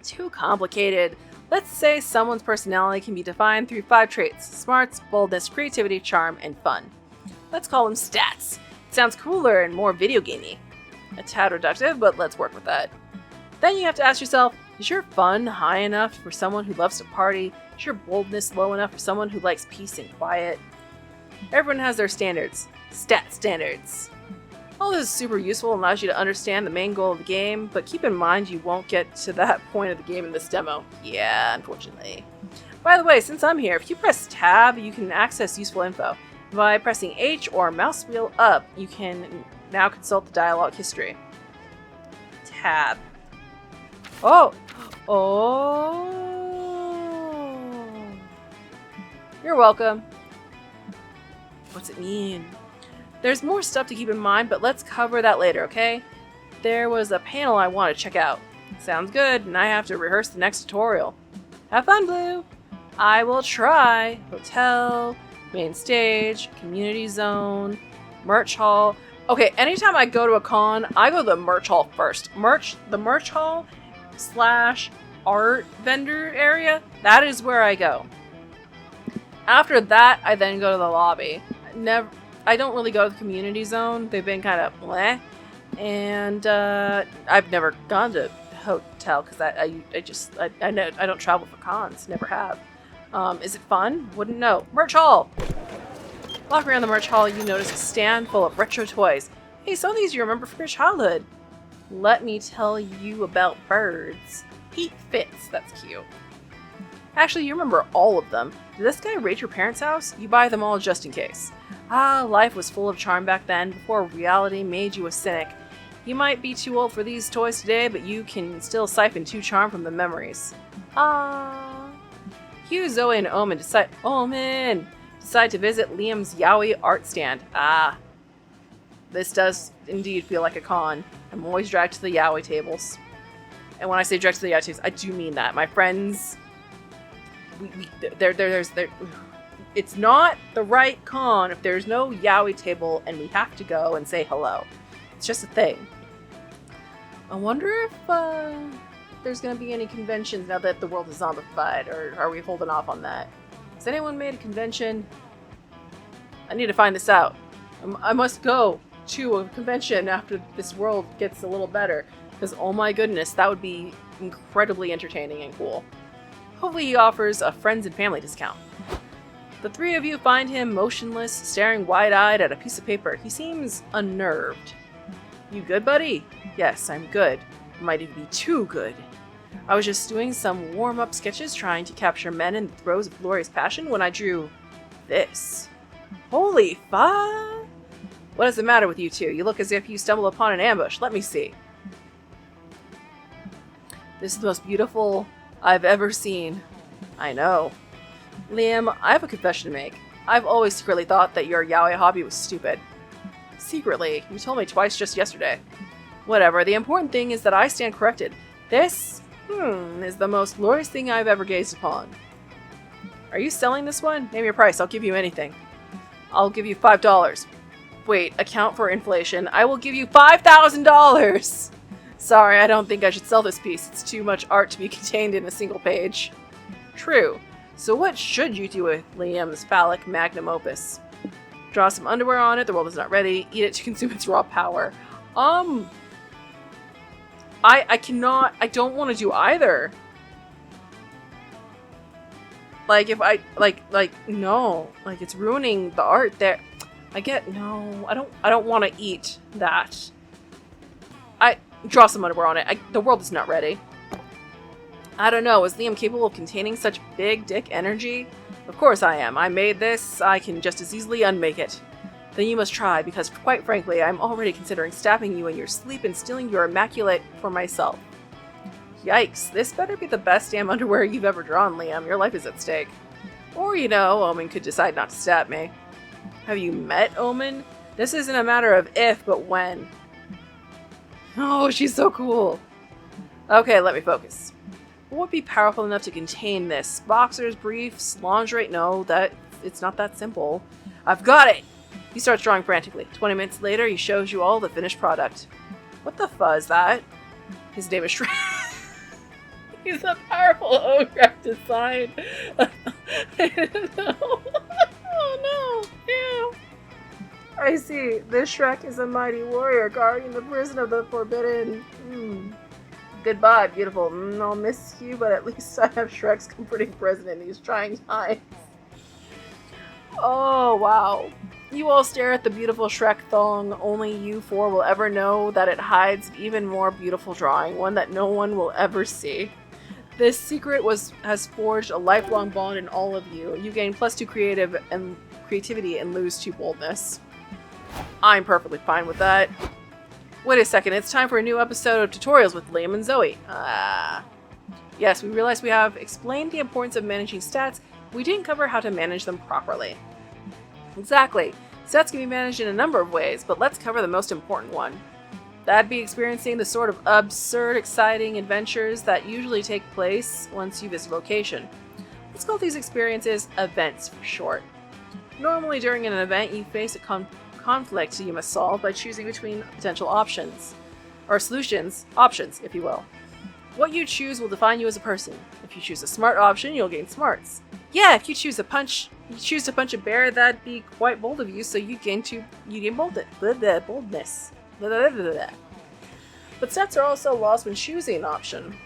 Too complicated. Let's say someone's personality can be defined through 5 traits: smarts, boldness, creativity, charm, and fun. Let's call them stats. It sounds cooler and more video gamey. A tad reductive, but let's work with that. Then you have to ask yourself, is your fun high enough for someone who loves to party? Is your boldness low enough for someone who likes peace and quiet? Everyone has their standards. Stat standards. All this is super useful and allows you to understand the main goal of the game, but keep in mind you won't get to that point of the game in this demo. Yeah, unfortunately. By the way, since I'm here, if you press tab, you can access useful info. By pressing H or mouse wheel up, you can now consult the dialogue history. Tab. Oh! You're welcome. What's it mean? There's more stuff to keep in mind, but let's cover that later, okay? There was a panel I want to check out. Sounds good, and I have to rehearse the next tutorial. Have fun, Blue! I will try. Hotel, main stage, community zone, merch hall. Okay, anytime I go to a con, I go to the merch hall first. The merch hall / art vendor area, that is where I go. After that, I then go to the lobby. I don't really go to the community zone. They've been kind of bleh. And I've never gone to hotel because I know I don't travel for cons. Never have. Is it fun? Wouldn't know. Merch hall! Walking around the merch hall, you notice a stand full of retro toys. Hey, some of these you remember from your childhood. Let me tell you about birds. Pete Fitz, that's cute. Actually, you remember all of them. Did this guy raid your parents' house? You buy them all just in case. Life was full of charm back then, before reality made you a cynic. You might be too old for these toys today, but you can still siphon 2 charm from the memories. Hugh, Zoe, and Omen decide to visit Liam's Yaoi art stand. This does indeed feel like a con. I'm always dragged to the yaoi tables. And when I say dragged to the yaoi tables, I do mean that. My friends... It's not the right con if there's no yaoi table and we have to go and say hello. It's just a thing. I wonder if there's going to be any conventions now that the world is zombified, or are we holding off on that? Has anyone made a convention? I need to find this out. I must go to a convention after this world gets a little better, because oh my goodness, that would be incredibly entertaining and cool. Hopefully he offers a friends and family discount. The 3 of you find him motionless, staring wide-eyed at a piece of paper. He seems unnerved. You good, buddy? Yes, I'm good. Might even be too good. I was just doing some warm-up sketches trying to capture men in the throes of glorious passion when I drew this. Holy fuck! What is the matter with you two? You look as if you stumbled upon an ambush. Let me see. This is the most beautiful I've ever seen. I know. Liam, I have a confession to make. I've always secretly thought that your yaoi hobby was stupid. Secretly? You told me twice just yesterday. Whatever, the important thing is that I stand corrected. This, is the most glorious thing I've ever gazed upon. Are you selling this one? Name your price, I'll give you anything. I'll give you $5. Wait, account for inflation. I will give you $5,000! Sorry, I don't think I should sell this piece. It's too much art to be contained in a single page. True. So what should you do with Liam's phallic magnum opus? Draw some underwear on it, the world is not ready, eat it to consume its raw power. I cannot, I don't want to do either. Like, if I, no. Like, it's ruining the art there. No, I don't want to eat that. Draw some underwear on it. The world is not ready. I don't know, is Liam capable of containing such big dick energy? Of course I am. I made this, I can just as easily unmake it. Then you must try, because quite frankly, I'm already considering stabbing you in your sleep and stealing your immaculate for myself. Yikes, this better be the best damn underwear you've ever drawn, Liam. Your life is at stake. Or, Omen could decide not to stab me. Have you met Omen? This isn't a matter of if, but when. Oh, she's so cool. Okay, let me focus. What would be powerful enough to contain this? Boxers, briefs, lingerie? No, it's not that simple. I've got it! He starts drawing frantically. 20 minutes later, he shows you all the finished product. What the fuzz is that? His name is Shrek. He's a powerful ogre design. I didn't know. Oh no. Ew. I see. This Shrek is a mighty warrior guarding the prison of the forbidden. Goodbye, beautiful. I'll miss you, but at least I have Shrek's comforting present in these trying times. Oh, wow. You all stare at the beautiful Shrek thong. Only you four will ever know that it hides an even more beautiful drawing, one that no one will ever see. This secret has forged a lifelong bond in all of you. You gain +2 creativity and lose 2 boldness. I'm perfectly fine with that. Wait a second, it's time for a new episode of Tutorials with Liam and Zoe. Yes, we realize we have explained the importance of managing stats. We didn't cover how to manage them properly. Exactly. Stats can be managed in a number of ways, but let's cover the most important one. That'd be experiencing the sort of absurd, exciting adventures that usually take place once you visit a location. Let's call these experiences events for short. Normally during an event, you face a conflict you must solve by choosing between potential options. Or solutions, options, if you will. What you choose will define you as a person. If you choose a smart option, you'll gain smarts. Yeah, if you choose to punch a bear, that'd be quite bold of you, so you gain boldness. Boldness. But stats are also lost when choosing an option.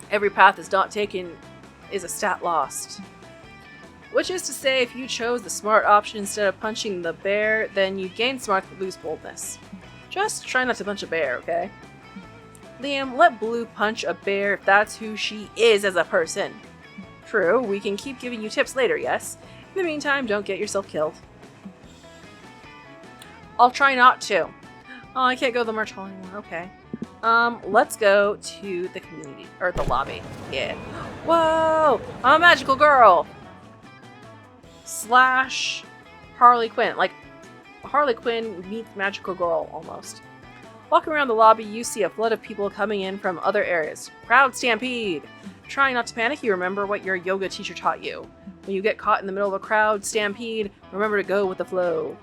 Every path is not taken is a stat lost. Which is to say, if you chose the smart option instead of punching the bear, then you gain smart but lose boldness. Just try not to punch a bear, okay? Liam, let Blue punch a bear if that's who she is as a person. True, we can keep giving you tips later, yes? In the meantime, don't get yourself killed. I'll try not to. Oh, I can't go to the merch hall anymore. Okay. Let's go to the community, or the lobby. Yeah. Whoa! I'm a magical girl! / Harley Quinn. Like, Harley Quinn meets magical girl, almost. Walking around the lobby, you see a flood of people coming in from other areas. Crowd stampede! Trying not to panic, you remember what your yoga teacher taught you. When you get caught in the middle of a crowd stampede, remember to go with the flow.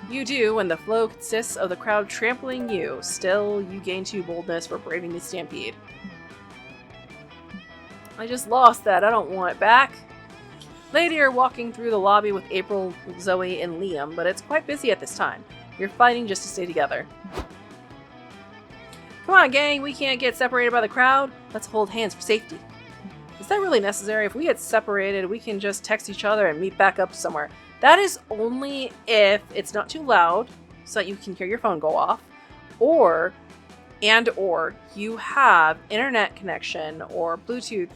You do, and the flow consists of the crowd trampling you. Still, you gain 2 boldness for braving the stampede. I just lost that. I don't want it back. Later, you're walking through the lobby with April, Zoe, and Liam, but it's quite busy at this time. You're fighting just to stay together. Come on, gang, we can't get separated by the crowd. Let's hold hands for safety. Is that really necessary? If we get separated, we can just text each other and meet back up somewhere. That is only if it's not too loud, so that you can hear your phone go off, or you have internet connection or Bluetooth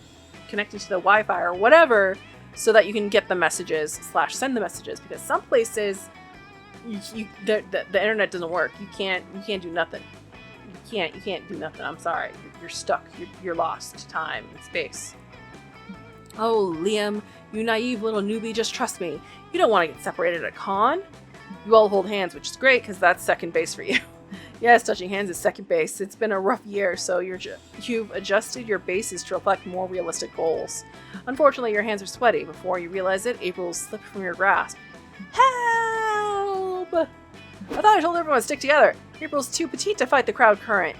connected to the Wi-Fi or whatever, so that you can get the messages / send the messages. Because some places, the internet doesn't work. You can't do nothing. You can't do nothing. I'm sorry. You're stuck. You're lost. Time and space. Oh, Liam, you naive little newbie, just trust me. You don't want to get separated at a con. You all hold hands, which is great because that's second base for you. Yes, touching hands is second base. It's been a rough year, so you've adjusted your bases to reflect more realistic goals. Unfortunately, your hands are sweaty. Before you realize it, April slipped from your grasp. Help! I thought I told everyone to stick together. April's too petite to fight the crowd current.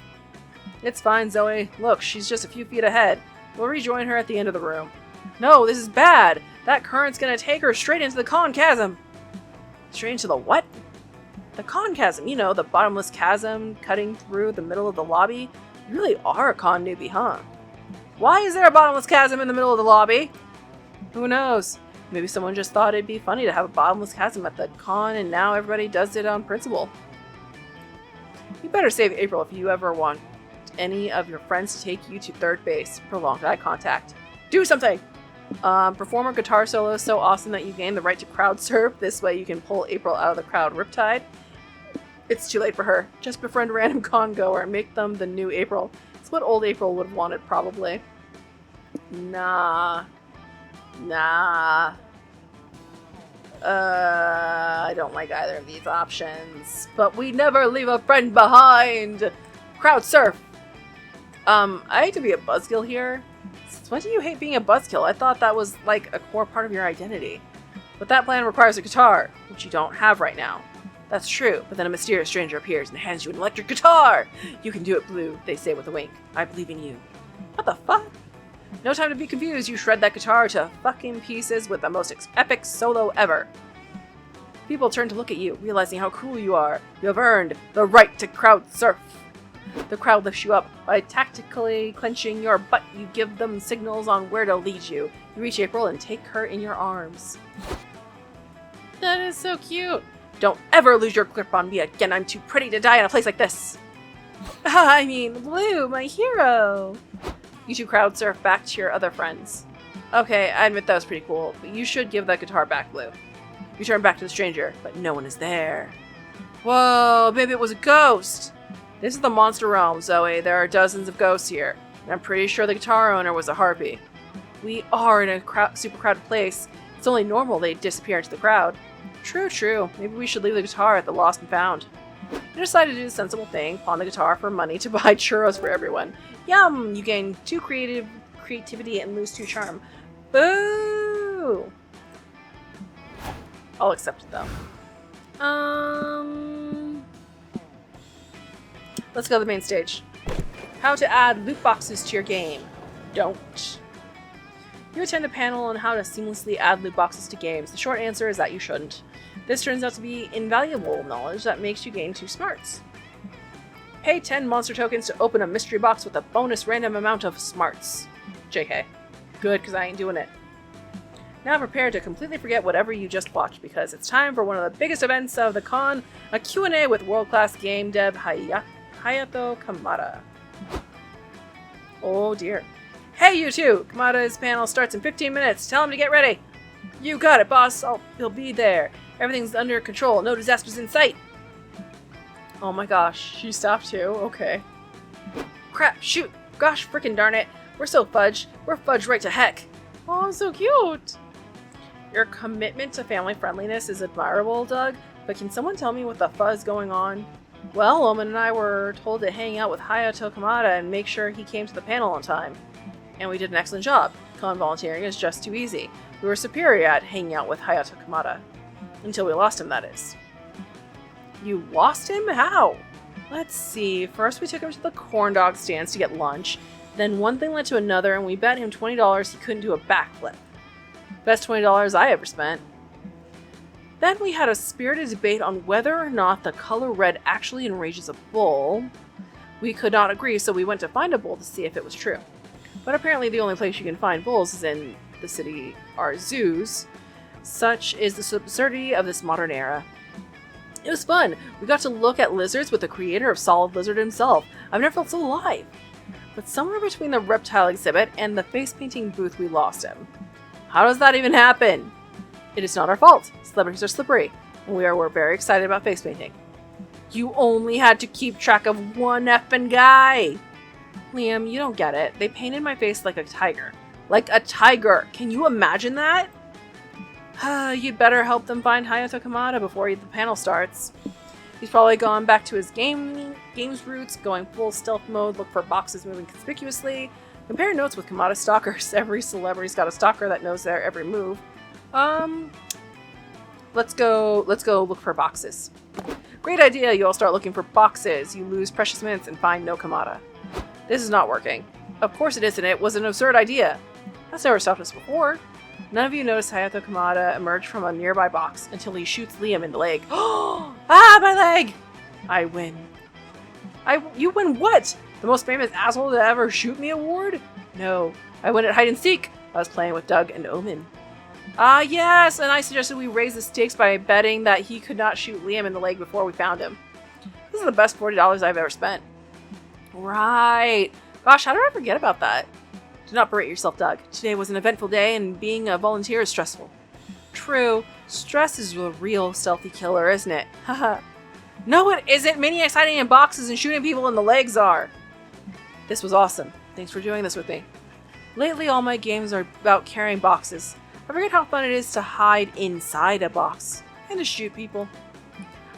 It's fine, Zoe. Look, she's just a few feet ahead. We'll rejoin her at the end of the room. No, this is bad. That current's gonna take her straight into the con chasm. Straight into the what? The con chasm. You know, the bottomless chasm cutting through the middle of the lobby. You really are a con newbie, huh? Why is there a bottomless chasm in the middle of the lobby? Who knows? Maybe someone just thought it'd be funny to have a bottomless chasm at the con, and now everybody does it on principle. You better save April if you ever want any of your friends to take you to third base. Prolonged eye contact. Do something! Perform a guitar solo so awesome that you gain the right to crowd surf. This way you can pull April out of the crowd riptide. It's too late for her. Just befriend a random con goer and make them the new April. It's what old April would have wanted, probably. Nah. I don't like either of these options. But we never leave a friend behind! Crowd surf! I hate to be a buzzkill here. Since when do you hate being a buzzkill? I thought that was like a core part of your identity. But that plan requires a guitar, which you don't have right now. That's true, but then a mysterious stranger appears and hands you an electric guitar! You can do it, Blue, they say with a wink. I believe in you. What the fuck? No time to be confused, you shred that guitar to fucking pieces with the most epic solo ever. People turn to look at you, realizing how cool you are. You have earned the right to crowd surf. The crowd lifts you up. By tactically clenching your butt, you give them signals on where to lead you. You reach April and take her in your arms. That is so cute. Don't ever lose your grip on me again. I'm too pretty to die in a place like this. I mean, Blue, my hero. You two crowd surf back to your other friends. Okay, I admit that was pretty cool, but you should give that guitar back, Blue. You turn back to the stranger, but no one is there. Whoa, maybe it was a ghost. This is the Monster Realm, Zoe. There are dozens of ghosts here, and I'm pretty sure the guitar owner was a harpy. We are in a super crowded place. It's only normal they disappear into the crowd. True. Maybe we should leave the guitar at the Lost and Found. You decided to do the sensible thing, pawn the guitar for money to buy churros for everyone. Yum! You gain 2 creativity and lose 2 charm. Boo! I'll accept it though. Let's go to the main stage. How to add loot boxes to your game. Don't. You attend a panel on how to seamlessly add loot boxes to games. The short answer is that you shouldn't. This turns out to be invaluable knowledge that makes you gain 2 smarts. Pay 10 monster tokens to open a mystery box with a bonus random amount of smarts. JK. Good, because I ain't doing it. Now prepare to completely forget whatever you just watched, because it's time for one of the biggest events of the con, a Q&A with world-class game dev Hayato Kamada. Oh dear. Hey you two! Kamada's panel starts in 15 minutes. Tell him to get ready. You got it, boss. He'll be there. Everything's under control. No disasters in sight. Oh my gosh. She stopped too? Okay. Crap. Shoot. Gosh frickin' darn it. We're so fudged. We're fudged right to heck. Oh, so cute. Your commitment to family friendliness is admirable, Doug, but can someone tell me what the fuzz going on? Well, Omen and I were told to hang out with Hayato Kamada and make sure he came to the panel on time. And we did an excellent job. Con volunteering is just too easy. We were superior at hanging out with Hayato Kamada. Until we lost him, that is. You lost him? How? Let's see. First we took him to the corn dog stands to get lunch. Then one thing led to another and we bet him $20 he couldn't do a backflip. Best $20 I ever spent. Then we had a spirited debate on whether or not the color red actually enrages a bull. We could not agree, so we went to find a bull to see if it was true. But apparently the only place you can find bulls is in the city are zoos. Such is the absurdity of this modern era. It was fun. We got to look at lizards with the creator of Solid Lizard himself. I've never felt so alive. But somewhere between the reptile exhibit and the face painting booth we lost him. How does that even happen? It is not our fault. Celebrities are slippery, and we were very excited about face painting. You only had to keep track of one effing guy! Liam, you don't get it. They painted my face like a tiger. Like a tiger. Can you imagine that? You'd better help them find Hayato Kamada before the panel starts. He's probably gone back to his game's roots, going full stealth mode, look for boxes moving conspicuously. Compare notes with Kamada stalkers. Every celebrity's got a stalker that knows their every move. Let's go look for boxes. Great idea, you all start looking for boxes. You lose precious minutes and find no Kamada. This is not working. Of course it isn't. It was an absurd idea. That's never stopped us before. None of you notice Hayato Kamada emerge from a nearby box until he shoots Liam in the leg. Ah, my leg! I win. You win what? The most famous asshole to ever shoot me award? No, I win at hide and seek. I was playing with Doug and Omen. Ah, yes, and I suggested we raise the stakes by betting that he could not shoot Liam in the leg before we found him. This is the best $40 I've ever spent. Right. Gosh, how did I forget about that? Do not berate yourself, Doug. Today was an eventful day, and being a volunteer is stressful. True. Stress is the real stealthy killer, isn't it? Haha. No, it isn't. Maniacs hiding in boxes and shooting people in the legs are. This was awesome. Thanks for doing this with me. Lately, all my games are about carrying boxes. I forget how fun it is to hide inside a box and to shoot people.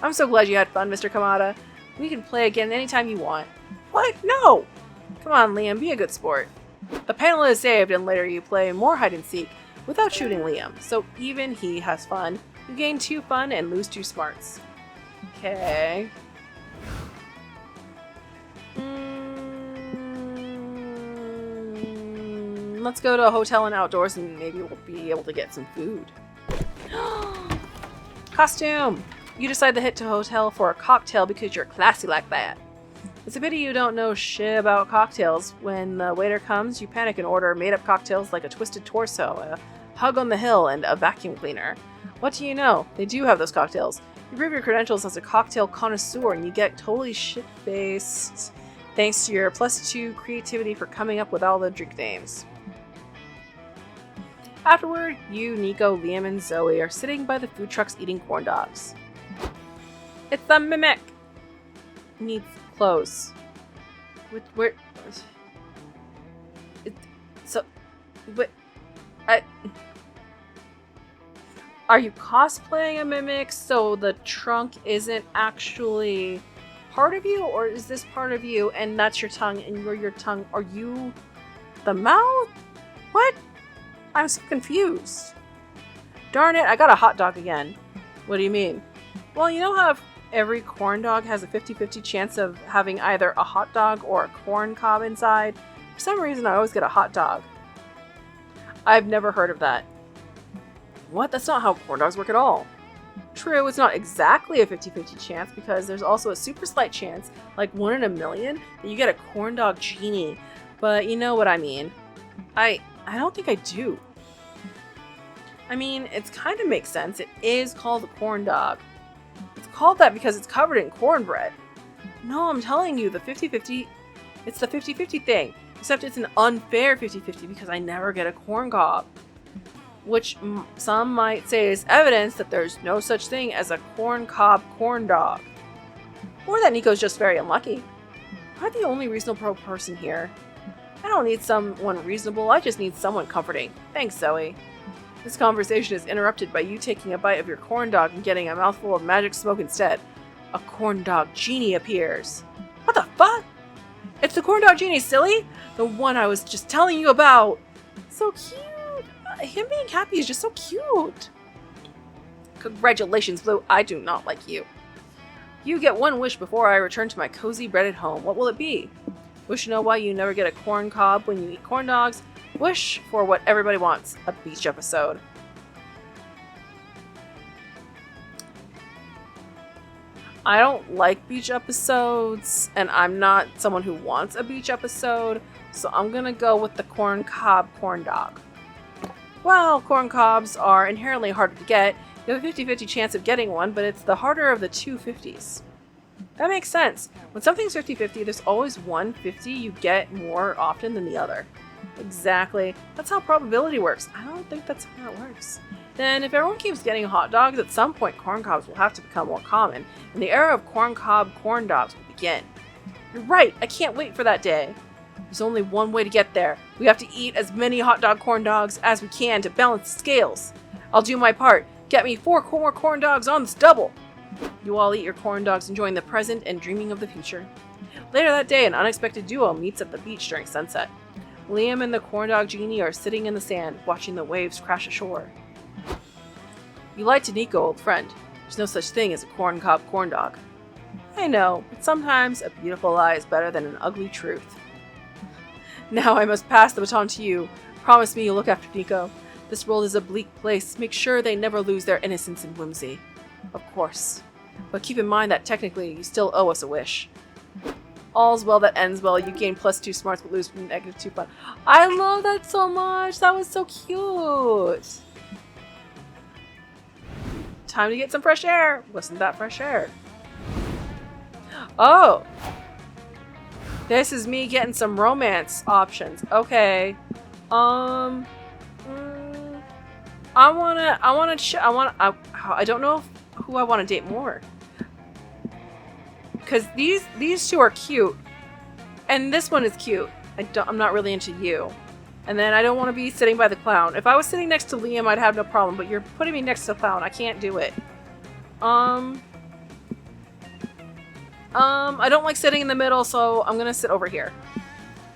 I'm so glad you had fun, Mr. Kamada. We can play again anytime you want. What? No! Come on, Liam, be a good sport. The panel is saved, and later you play more hide and seek without shooting Liam, so even he has fun. You gain 2 fun and lose 2 smarts. Okay. Let's go to a hotel and outdoors, and maybe we'll be able to get some food. Costume! You decide to hit to a hotel for a cocktail because you're classy like that. It's a pity you don't know shit about cocktails. When the waiter comes, you panic and order made-up cocktails like a twisted torso, a hug on the hill, and a vacuum cleaner. What do you know? They do have those cocktails. You prove your credentials as a cocktail connoisseur, and you get totally shit-faced thanks to your +2 creativity for coming up with all the drink names. Afterward, you, Nico, Liam, and Zoe are sitting by the food trucks eating corn dogs. It's the mimic! Needs clothes. Where? Are you cosplaying a mimic so the trunk isn't actually part of you? Or is this part of you and that's your tongue and you're your tongue? Are you the mouth? What? I'm so confused. Darn it, I got a hot dog again. What do you mean? Well, you know how every corn dog has a 50-50 chance of having either a hot dog or a corn cob inside? For some reason, I always get a hot dog. I've never heard of that. What? That's not how corn dogs work at all. True, it's not exactly a 50-50 chance because there's also a super slight chance, like 1 in a million, that you get a corn dog genie. But you know what I mean. I don't think I do. I mean, it kind of makes sense. It is called a corn dog. It's called that because it's covered in cornbread. No, I'm telling you, the 50-50, it's the 50-50 thing. Except it's an unfair 50-50 because I never get a corn cob. Which some might say is evidence that there's no such thing as a corn cob corn dog. Or that Nico's just very unlucky. Am I the only reasonable person here? I don't need someone reasonable, I just need someone comforting. Thanks, Zoe. This conversation is interrupted by you taking a bite of your corn dog and getting a mouthful of magic smoke instead. A corn dog genie appears. What the fuck? It's the corn dog genie, silly! The one I was just telling you about! So cute! Him being happy is just so cute! Congratulations, Blue, I do not like you. You get one wish before I return to my cozy breaded home. What will it be? Wish to know why you never get a corn cob when you eat corn dogs? Wish for what everybody wants, a beach episode. I don't like beach episodes, and I'm not someone who wants a beach episode, so I'm gonna go with the corn cob corn dog. Well, corn cobs are inherently harder to get. You have a 50-50 chance of getting one, but it's the harder of the two 50s. That makes sense. When something's 50-50, there's always one 50 you get more often than the other. Exactly. That's how probability works. I don't think that's how it works. Then, if everyone keeps getting hot dogs, at some point corn cobs will have to become more common, and the era of corn cob corn dogs will begin. You're right! I can't wait for that day! There's only one way to get there. We have to eat as many hot dog corn dogs as we can to balance the scales. I'll do my part. Get me 4 more corn dogs on this double. You all eat your corn dogs, enjoying the present and dreaming of the future. Later that day, an unexpected duo meets at the beach during sunset. Liam and the corn dog genie are sitting in the sand, watching the waves crash ashore. You lied to Nico, old friend. There's no such thing as a corn cob corn dog. I know, but sometimes a beautiful lie is better than an ugly truth. Now I must pass the baton to you. Promise me you'll look after Nico. This world is a bleak place. Make sure they never lose their innocence and whimsy. Of course. But keep in mind that technically you still owe us a wish. All's well that ends well. You gain +2 smarts but lose -2 fun. I love that so much. That was so cute. Time to get some fresh air. Wasn't that fresh air? Oh. This is me getting some romance options. Okay. I don't know who I want to date more. Because these two are cute. And this one is cute. I'm not really into you. And then I don't want to be sitting by the clown. If I was sitting next to Liam, I'd have no problem. But you're putting me next to the clown. I can't do it. I don't like sitting in the middle, so I'm gonna sit over here.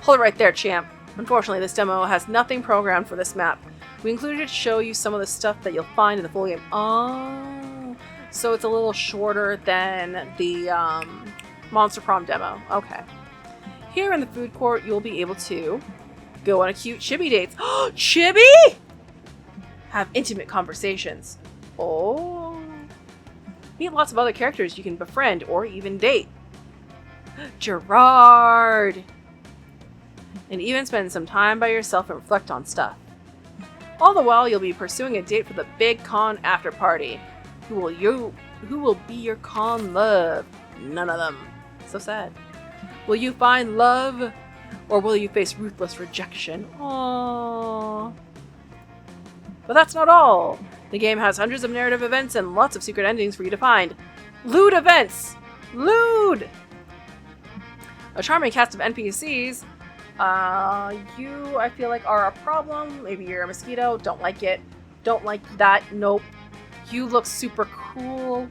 Hold it right there, champ. Unfortunately, this demo has nothing programmed for this map. We included it to show you some of the stuff that you'll find in the full game. Oh, so it's a little shorter than the Monster Prom demo. Okay. Here in the food court, you'll be able to go on a cute chibi dates. Chibi! Have intimate conversations. Oh. Meet lots of other characters you can befriend or even date. Gerard! And even spend some time by yourself and reflect on stuff. All the while, you'll be pursuing a date for the big con after party. Who will be your con love? None of them. So sad. Will you find love? Or will you face ruthless rejection? Aww. But that's not all. The game has hundreds of narrative events and lots of secret endings for you to find. Lewd events! Lewd! A charming cast of NPCs. You, I feel like, are a problem. Maybe you're a mosquito. Don't like it. Don't like that. Nope. You look super cool.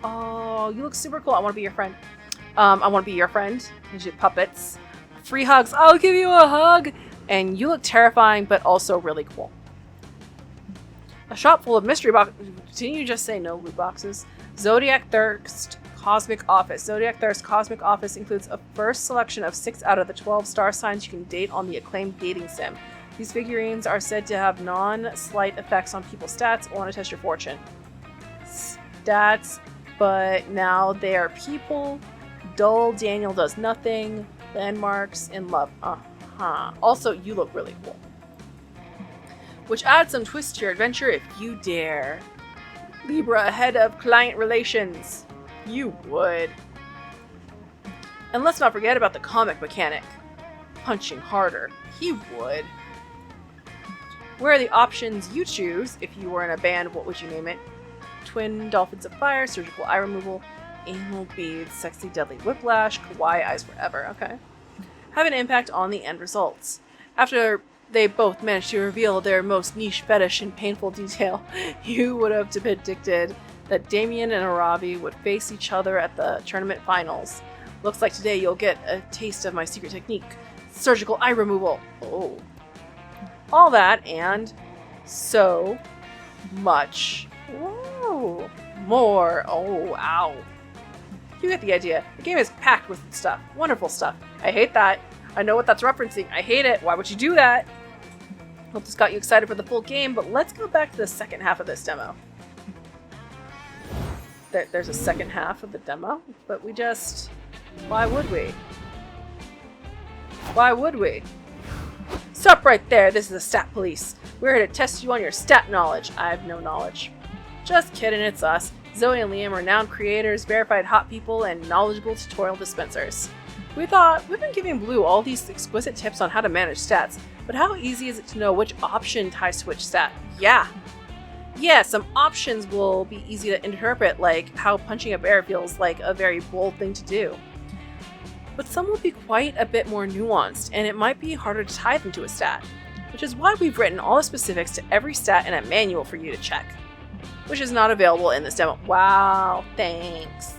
Oh, you look super cool. I want to be your friend. I want to be your friend. There's your puppets. Free hugs. I'll give you a hug. And you look terrifying, but also really cool. A shop full of mystery boxes. Didn't you just say no loot boxes? Zodiac Thirst Cosmic Office. Zodiac Thirst Cosmic Office includes a first selection of 6 out of the 12 star signs you can date on the acclaimed dating sim. These figurines are said to have non-slight effects on people's stats or want to test your fortune. Stats, but now they are people. Dull Daniel does nothing. Landmarks in love. Also, you look really cool. Which adds some twist to your adventure if you dare. Libra, head of client relations. You would. And let's not forget about the comic mechanic. Punching harder. He would. Where are the options you choose? If you were in a band, what would you name it? Twin Dolphins of Fire, Surgical Eye Removal, Anal Beads, Sexy Deadly Whiplash, Kawaii Eyes Forever. Okay. Have an impact on the end results. After they both managed to reveal their most niche fetish in painful detail, you would have predicted that Damien and Aravi would face each other at the tournament finals. Looks like today you'll get a taste of my secret technique. Surgical eye removal. Oh. All that and so much. Whoa. More. Oh, ow. You get the idea. The game is packed with stuff. Wonderful stuff. I hate that. I know what that's referencing. I hate it. Why would you do that? Hope this got you excited for the full game, but let's go back to the second half of this demo. There's a second half of the demo, but we just... Why would we? Why would we? Stop right there. This is the Stat Police. We're here to test you on your stat knowledge. I have no knowledge. Just kidding, it's us. Zoe and Liam are renowned creators, verified hot people, and knowledgeable tutorial dispensers. We thought, we've been giving Blue all these exquisite tips on how to manage stats, but how easy is it to know which option ties to which stat? Yeah, some options will be easy to interpret, like how punching up air feels like a very bold thing to do. but some will be quite a bit more nuanced, and it might be harder to tie them to a stat, which is why we've written all the specifics to every stat in a manual for you to check, which is not available in this demo. Wow, thanks.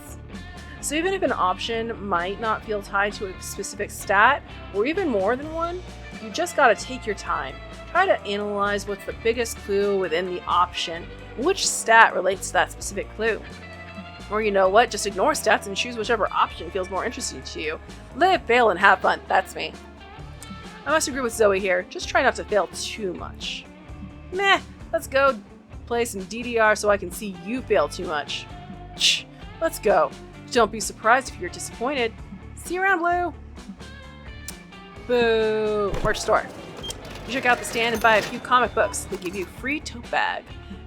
So even if an option might not feel tied to a specific stat, or even more than one, you just gotta take your time. Try to analyze what's the biggest clue within the option, and which stat relates to that specific clue. Or you know what, just ignore stats and choose whichever option feels more interesting to you. Live, fail, and have fun. That's me. I must agree with Zoe here. Just try not to fail too much. Meh, let's go play some DDR so I can see you fail too much. Shh, let's go. Don't be surprised if you're disappointed. See you around, Blue. Boo. Merch store. You check out the stand and buy a few comic books. They give you a free tote bag.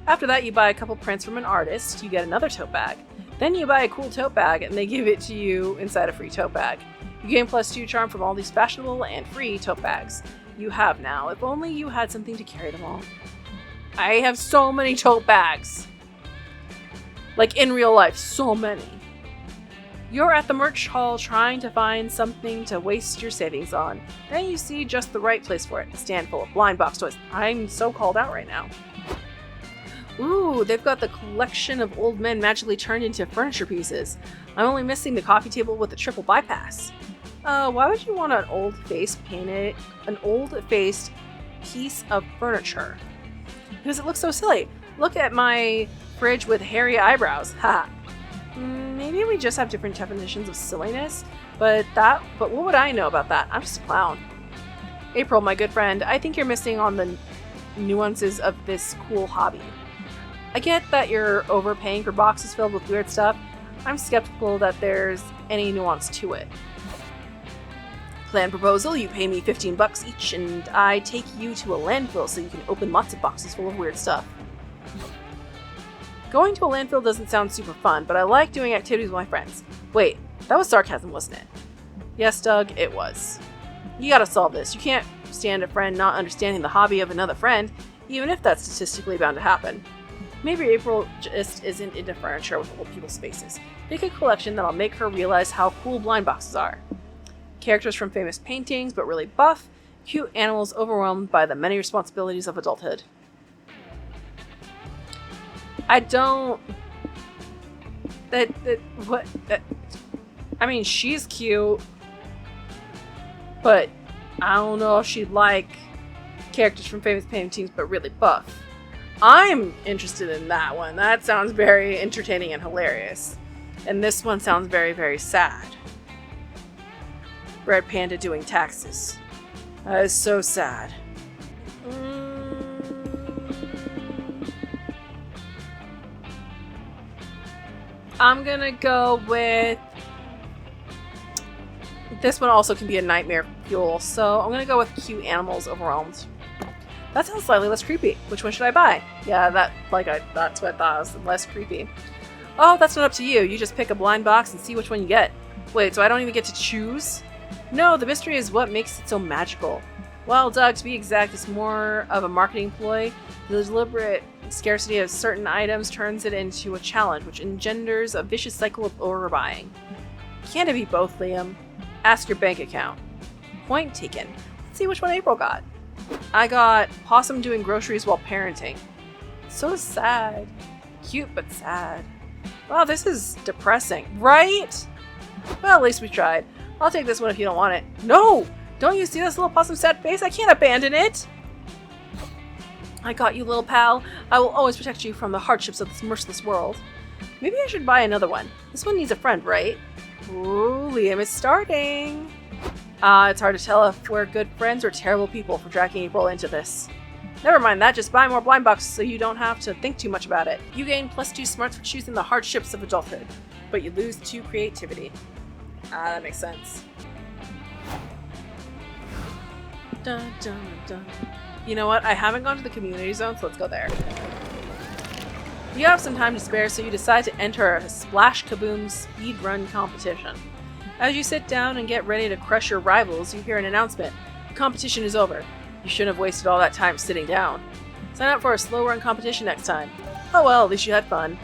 After that, you buy a couple prints from an artist. You get another tote bag. Then you buy a cool tote bag, and they give it to you inside a free tote bag. You gain +2 charm from all these fashionable and free tote bags you have now. If only you had something to carry them all. I have so many tote bags. Like in real life, so many. You're at the merch hall trying to find something to waste your savings on. Then you see just the right place for it, a stand full of blind box toys. I'm so called out right now. Ooh, they've got the collection of old men magically turned into furniture pieces. I'm only missing the coffee table with the triple bypass. Why would you want an old-faced piece of furniture? Because it looks so silly. Look at my fridge with hairy eyebrows. Ha. Maybe we just have different definitions of silliness, but what would I know about that? I'm just a clown. April, my good friend, I think you're missing on the nuances of this cool hobby. I get that you're overpaying for boxes filled with weird stuff. I'm skeptical that there's any nuance to it. Plan proposal, you pay me $15 each and I take you to a landfill so you can open lots of boxes full of weird stuff. Going to a landfill doesn't sound super fun, but I like doing activities with my friends. Wait, that was sarcasm, wasn't it? Yes, Doug, it was. You gotta solve this. You can't stand a friend not understanding the hobby of another friend, even if that's statistically bound to happen. Maybe April just isn't into furniture with old people's spaces. Pick a collection that'll make her realize how cool blind boxes are. Characters from famous paintings, but really buff. Cute animals overwhelmed by the many responsibilities of adulthood. I don't... I mean, she's cute, but I don't know if she'd like characters from famous paintings, but really buff. I'm interested in that one. That sounds very entertaining and hilarious. And this one sounds very, very sad. Red Panda doing taxes. That is so sad. I'm gonna go with... This one also can be a nightmare fuel, so I'm gonna go with cute animals overwhelmed. That sounds slightly less creepy. Which one should I buy? Yeah, that's what I thought was less creepy. Oh, that's not up to you. You just pick a blind box and see which one you get. Wait, so I don't even get to choose? No, the mystery is what makes it so magical. Well, Doug, to be exact, it's more of a marketing ploy. The deliberate scarcity of certain items turns it into a challenge, which engenders a vicious cycle of overbuying. Can't it be both, Liam? Ask your bank account. Point taken. Let's see which one April got. I got Possum doing groceries while parenting. So sad. Cute, but sad. Wow, this is depressing, right? Well, at least we tried. I'll take this one if you don't want it. No! Don't you see this little possum sad face? I can't abandon it! I got you, little pal. I will always protect you from the hardships of this merciless world. Maybe I should buy another one. This one needs a friend, right? Ooh, Liam is starting. It's hard to tell if we're good friends or terrible people for dragging April into this. Never mind that, just buy more blind boxes so you don't have to think too much about it. You gain +2 smarts for choosing the hardships of adulthood, but you lose 2 creativity. That makes sense. Dun, dun, dun. You know what? I haven't gone to the community zone, so let's go there. You have some time to spare, so you decide to enter a Splash Kaboom speedrun competition. As you sit down and get ready to crush your rivals, you hear an announcement. The competition is over. You shouldn't have wasted all that time sitting down. Sign up for a slow run competition next time. Oh well, at least you had fun.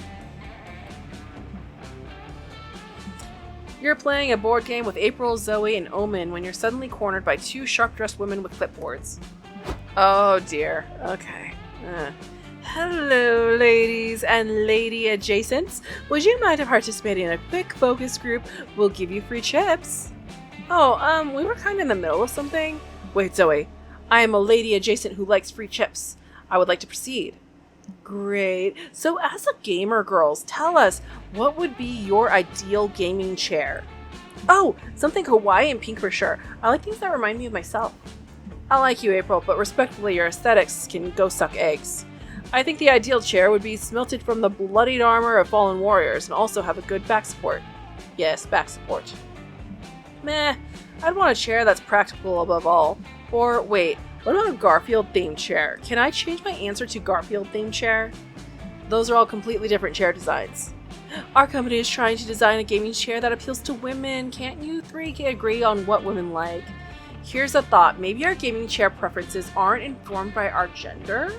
You're playing a board game with April, Zoe, and Omen when you're suddenly cornered by two sharp-dressed women with clipboards. Oh dear. Okay. Hello, ladies and lady adjacents. Would you mind participating in a quick focus group? We'll give you free chips. Oh, we were kind of in the middle of something. Wait, Zoe. I am a lady adjacent who likes free chips. I would like to proceed. Great. So as a gamer, girls, tell us, what would be your ideal gaming chair? Oh, something Hawaii and pink for sure. I like things that remind me of myself. I like you, April, but respectfully, your aesthetics can go suck eggs. I think the ideal chair would be smelted from the bloodied armor of fallen warriors and also have a good back support. Yes, back support. Meh, I'd want a chair that's practical above all. Or wait, what about a Garfield-themed chair? Can I change my answer to Garfield-themed chair? Those are all completely different chair designs. Our company is trying to design a gaming chair that appeals to women. Can't you three agree on what women like? Here's a thought. Maybe our gaming chair preferences aren't informed by our gender?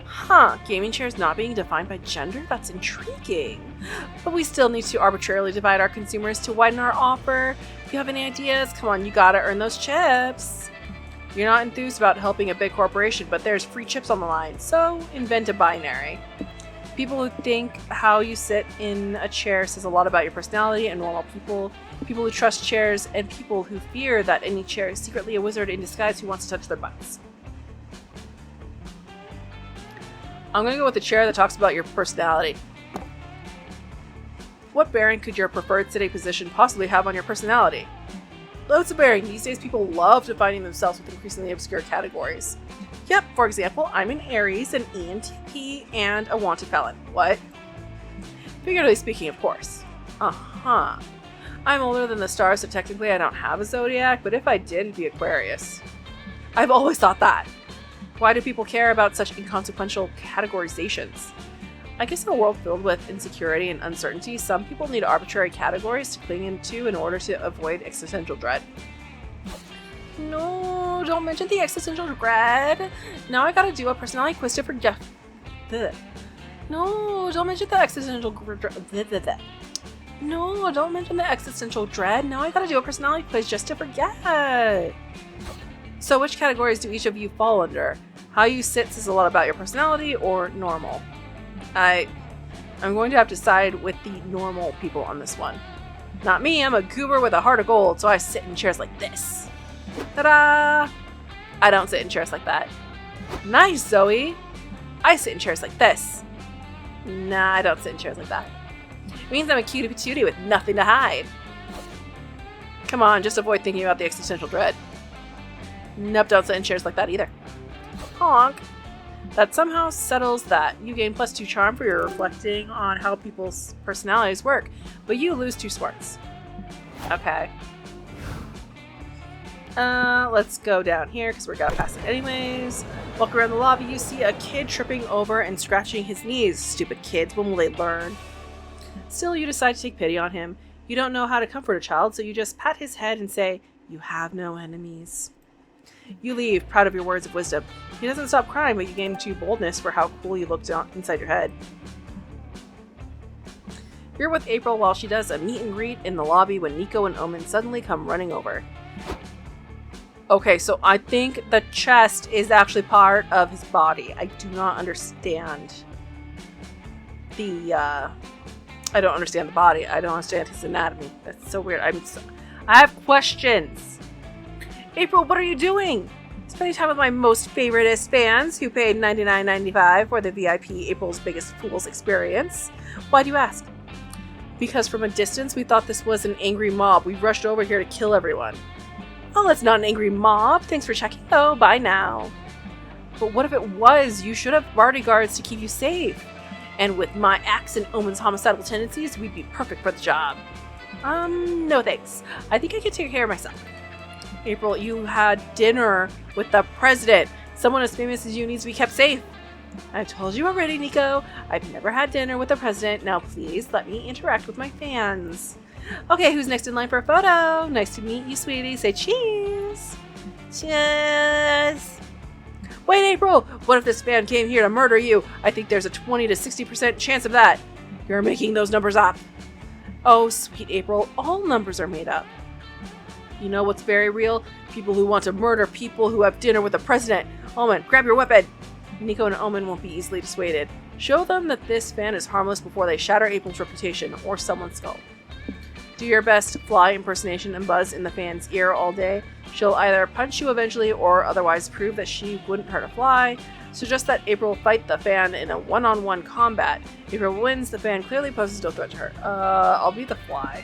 Huh, gaming chairs not being defined by gender? That's intriguing. But we still need to arbitrarily divide our consumers to widen our offer. If you have any ideas, come on, you gotta earn those chips. You're not enthused about helping a big corporation, but there's free chips on the line, so invent a binary. People who think how you sit in a chair says a lot about your personality, and normal people who trust chairs, and people who fear that any chair is secretly a wizard in disguise who wants to touch their butts. I'm gonna go with the chair that talks about your personality. What bearing could your preferred sitting position possibly have on your personality? Loads of bearing. These days people love defining themselves with increasingly obscure categories. Yep, for example, I'm an Aries, an ENTP, and a wanted felon. What? Figuratively speaking, of course. Uh-huh. I'm older than the stars, so technically I don't have a zodiac, but if I did, it'd be Aquarius. I've always thought that. Why do people care about such inconsequential categorizations? I guess in a world filled with insecurity and uncertainty, some people need arbitrary categories to cling into in order to avoid existential dread. No, don't mention the existential dread. Now I gotta do a personality quiz to forget. No, don't mention the existential dread. No, don't mention the existential dread. Now I gotta do a personality quiz just to forget. So which categories do each of you fall under? How you sit says a lot about your personality or normal? I'm going to have to side with the normal people on this one. Not me, I'm a goober with a heart of gold, so I sit in chairs like this. Ta-da! I don't sit in chairs like that. Nice, Zoe! I sit in chairs like this. Nah, I don't sit in chairs like that. It means I'm a cutie patootie with nothing to hide. Come on, just avoid thinking about the existential dread. Nope, don't sit in chairs like that either. Honk! That somehow settles that. You gain +2 charm for your reflecting on how people's personalities work, but you lose 2 smarts. Okay. Let's go down here because we're gonna pass it anyways. Walk around the lobby, you see a kid tripping over and scratching his knees. Stupid kids, when will they learn? Still, you decide to take pity on him. You don't know how to comfort a child, so you just pat his head and say, "You have no enemies." You leave, proud of your words of wisdom. He doesn't stop crying, but you gain 2 boldness for how cool you looked inside your head. You're with April while she does a meet and greet in the lobby when Nico and Omen suddenly come running over. Okay, so I think the chest is actually part of his body. I do not understand I don't understand the body. I don't understand his anatomy. That's so weird. I have questions. April, what are you doing? Spending time with my most favoriteest fans who paid $99.95 for the VIP April's Biggest Fools experience. Why do you ask? Because from a distance we thought this was an angry mob. We rushed over here to kill everyone. Oh, it's not an angry mob. Thanks for checking though. Bye now. But what if it was? You should have bodyguards to keep you safe. And with my axe and Omen's homicidal tendencies, we'd be perfect for the job. No thanks. I think I can take care of myself. April, you had dinner with the president. Someone as famous as you needs to be kept safe. I told you already, Nico. I've never had dinner with the president. Now please let me interact with my fans. Okay, who's next in line for a photo? Nice to meet you, sweetie. Say cheese. Cheers. Wait, April. What if this fan came here to murder you? I think there's a 20 to 60% chance of that. You're making those numbers up. Oh, sweet April, all numbers are made up. You know what's very real? People who want to murder people who have dinner with the president. Omen, grab your weapon! Nico and Omen won't be easily dissuaded. Show them that this fan is harmless before they shatter April's reputation or someone's skull. Do your best fly impersonation and buzz in the fan's ear all day. She'll either punch you eventually or otherwise prove that she wouldn't hurt a fly. Suggest that April fight the fan in a one-on-one combat. If April wins, the fan clearly poses no threat to her. I'll be the fly.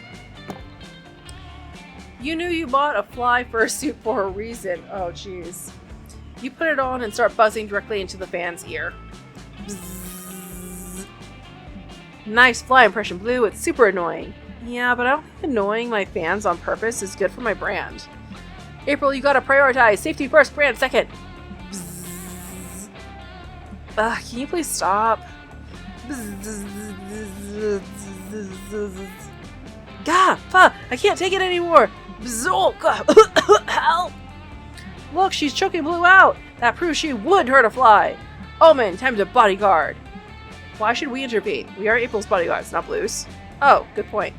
You knew you bought a fly fursuit for a reason. Oh, jeez. You put it on and start buzzing directly into the fan's ear. Bzzz. Nice fly impression, Blue. It's super annoying. Yeah, but I don't think annoying my fans on purpose is good for my brand. April, you gotta prioritize. Safety first, brand second. Bzzz. Can you please stop? Gah! I can't take it anymore! Help! Look, she's choking Blue out! That proves she would hurt a fly! Omen, time to bodyguard! Why should we intervene? We are April's bodyguards, not Blue's. Oh, good point.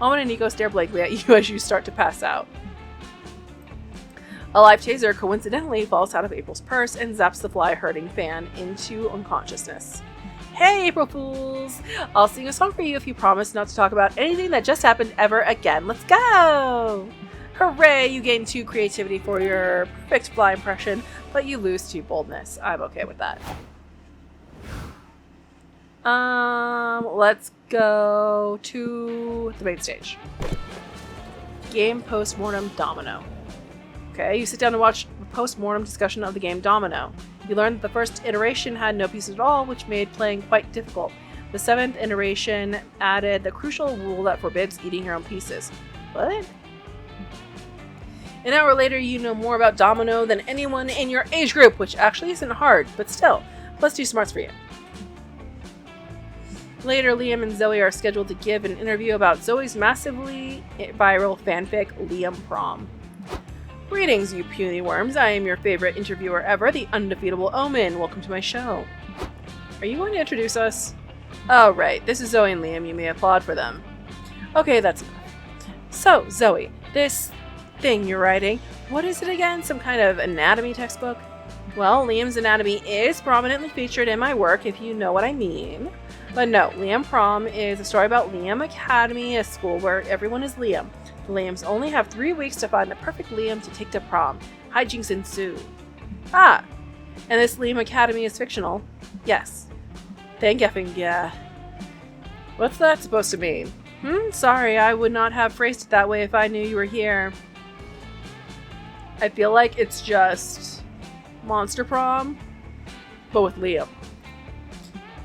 Omen and Nico stare blankly at you as you start to pass out. A live taser coincidentally falls out of April's purse and zaps the fly-hurting fan into unconsciousness. Hey, April Fools! I'll sing a song for you if you promise not to talk about anything that just happened ever again. Let's go! Hooray! You gain 2 creativity for your perfect fly impression, but you lose 2 boldness. I'm okay with that. Let's go to the main stage. Game Postmortem Domino. Okay, you sit down to watch a post-mortem discussion of the game Domino. You learn that the first iteration had no pieces at all, which made playing quite difficult. The 7th iteration added the crucial rule that forbids eating your own pieces. What? An hour later, you know more about Domino than anyone in your age group, which actually isn't hard, but still, plus 2 smarts for you. Later, Liam and Zoe are scheduled to give an interview about Zoe's massively viral fanfic, Liam Prom. Greetings, you puny worms. I am your favorite interviewer ever, the undefeatable Omen. Welcome to my show. Are you going to introduce us? Oh, right. This is Zoe and Liam. You may applaud for them. Okay, that's enough. So, Zoe, this thing you're writing, what is it again? Some kind of anatomy textbook? Well, Liam's anatomy is prominently featured in my work, if you know what I mean. But no, Liam Prom is a story about Liam Academy, a school where everyone is Liam. The Liams only have 3 weeks to find the perfect Liam to take to prom. Hijinks ensue. Ah! And this Liam Academy is fictional? Yes. Thank effing yeah. What's that supposed to mean? Sorry, I would not have phrased it that way if I knew you were here. I feel like it's just Monster Prom, but with Liam.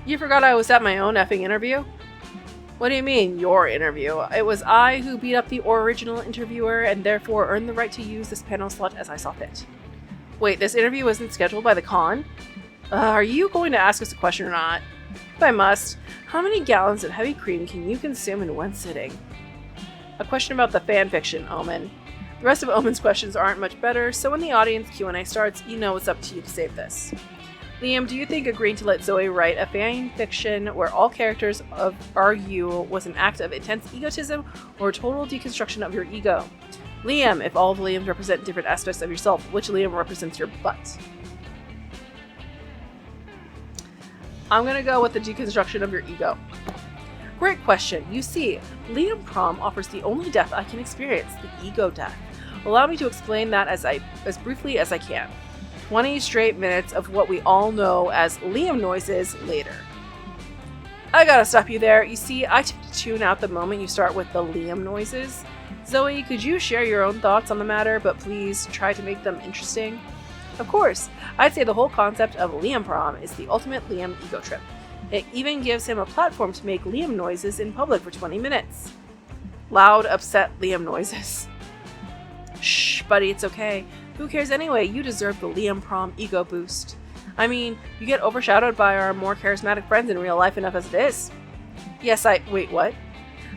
You forgot I was at my own effing interview? What do you mean, your interview? It was I who beat up the original interviewer and therefore earned the right to use this panel slot as I saw fit. Wait, this interview wasn't scheduled by the con? Are you going to ask us a question or not? If I must, how many gallons of heavy cream can you consume in one sitting? A question about the fanfiction, Omen. The rest of Omen's questions aren't much better, so when the audience Q&A starts, you know it's up to you to save this. Liam, do you think agreeing to let Zoe write a fan fiction where all characters are you was an act of intense egotism or total deconstruction of your ego? Liam, if all of Liams represent different aspects of yourself, which Liam represents your butt? I'm gonna go with the deconstruction of your ego. Great question. You see, Liam Prom offers the only death I can experience, the ego death. Allow me to explain that as briefly as I can. 20 straight minutes of what we all know as Liam noises later. I gotta stop you there. You see, I tend to tune out the moment you start with the Liam noises. Zoe, could you share your own thoughts on the matter, but please try to make them interesting? Of course, I'd say the whole concept of Liam Prom is the ultimate Liam ego trip. It even gives him a platform to make Liam noises in public for 20 minutes. Loud, upset Liam noises. Shh, buddy, it's okay. Who cares anyway? You deserve the Liam Prom ego boost. I mean, you get overshadowed by our more charismatic friends in real life enough as it is. Yes, wait, what?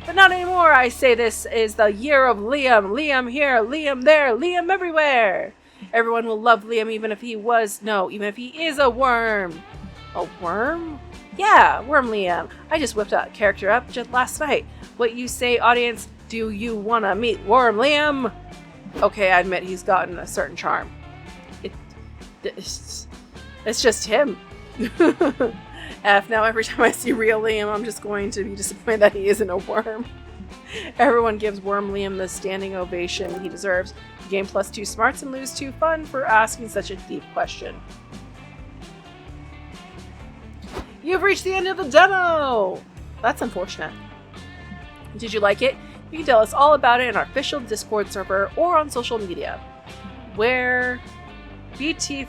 But not anymore, I say this is the year of Liam. Liam here, Liam there, Liam everywhere. Everyone will love Liam even if he is a worm. A worm? Yeah, Worm Liam. I just whipped a character up just last night. what you say, audience. Do you want to meet Worm Liam? Okay, I admit he's gotten a certain charm. It's just him. F, now every time I see real Liam, I'm just going to be disappointed that he isn't a worm. Everyone gives Worm Liam the standing ovation he deserves. You gain +2 smarts and lose 2 fun for asking such a deep question. You've reached the end of the demo! That's unfortunate. Did you like it? You can tell us all about it in our official Discord server or on social media. Where BTFL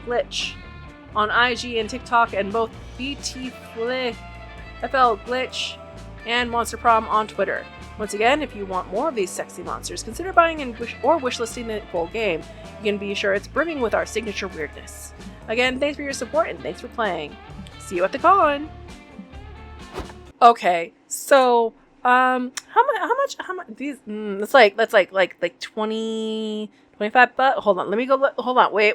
Glitch on IG and TikTok, and both BTFL Glitch and Monster Prom on Twitter. Once again, if you want more of these sexy monsters, consider buying and wishlisting the full game. You can be sure it's brimming with our signature weirdness. Again, thanks for your support and thanks for playing. See you at the con! Okay, so how much these that's like 20 $25. Hold on, let me go hold on. Wait.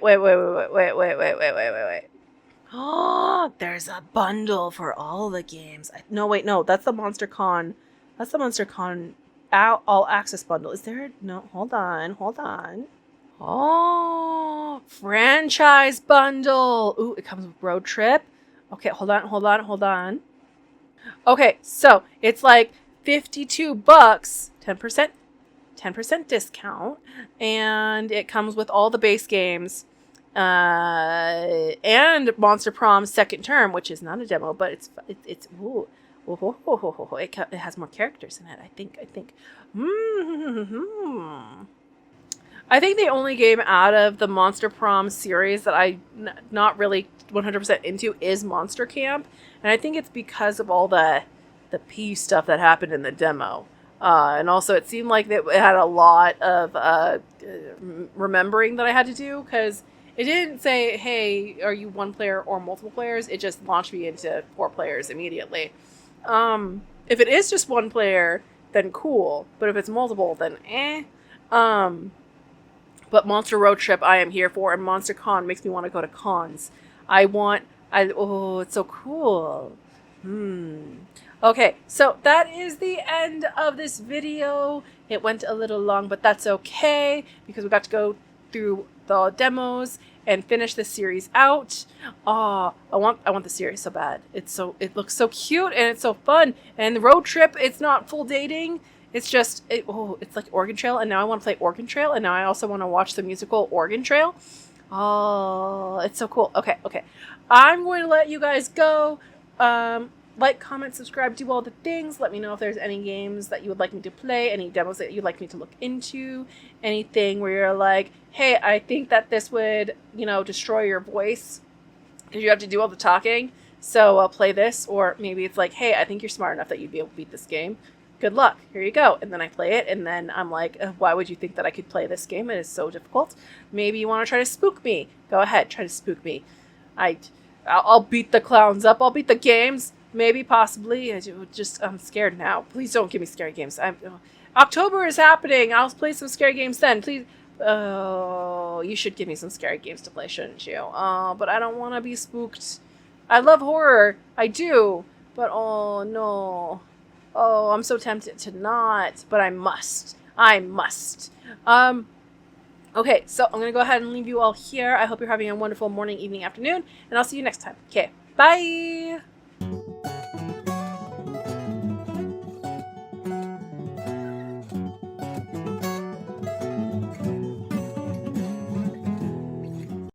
Oh, there's a bundle for all the games. No, that's the Monster Con. That's the Monster Con all access bundle. Is there? No, hold on. Oh, franchise bundle. Ooh, it comes with Road Trip. Okay, hold on. Okay, so it's like $52, 10% discount, and it comes with all the base games, and Monster Prom's second term, which is not a demo, but it has more characters in it. I think. I think the only game out of the Monster Prom series that I'm not really 100% into is Monster Camp, and I think it's because of all the P stuff that happened in the demo. And also it seemed like it had a lot of remembering that I had to do, because it didn't say, hey, are you one player or multiple players? It just launched me into 4 players immediately. If it is just one player, then cool. But if it's multiple, then eh. But Monster Roadtrip I am here for, and Monster Con makes me want to go to cons. Oh, it's so cool. Okay, so that is the end of this video. It went a little long, but that's okay, because we got to go through the demos and finish this series out. I want the series so bad. It looks so cute and it's so fun. And the road trip, it's not full dating. It's just it's like Oregon Trail, and now I want to play Oregon Trail, and now I also want to watch the musical Oregon Trail. Oh, it's so cool. Okay. I'm going to let you guys go. Like, comment, subscribe, do all the things. Let me know if there's any games that you would like me to play, any demos that you'd like me to look into, anything where you're like, hey, I think that this would, destroy your voice because you have to do all the talking, so I'll play this. Or maybe it's like, hey, I think you're smart enough that you'd be able to beat this game. Good luck. Here you go. And then I play it, and then I'm like, why would you think that I could play this game? It is so difficult. Maybe you want to try to spook me. Go ahead, try to spook me. I'll beat the clowns up. I'll beat the games. Maybe, possibly. I'm scared now. Please don't give me scary games. October is happening. I'll play some scary games then. Please. Oh, you should give me some scary games to play, shouldn't you? But I don't want to be spooked. I love horror. I do. But oh, no. Oh, I'm so tempted to not. But I must. Okay, so I'm going to go ahead and leave you all here. I hope you're having a wonderful morning, evening, afternoon. And I'll see you next time. Okay, bye!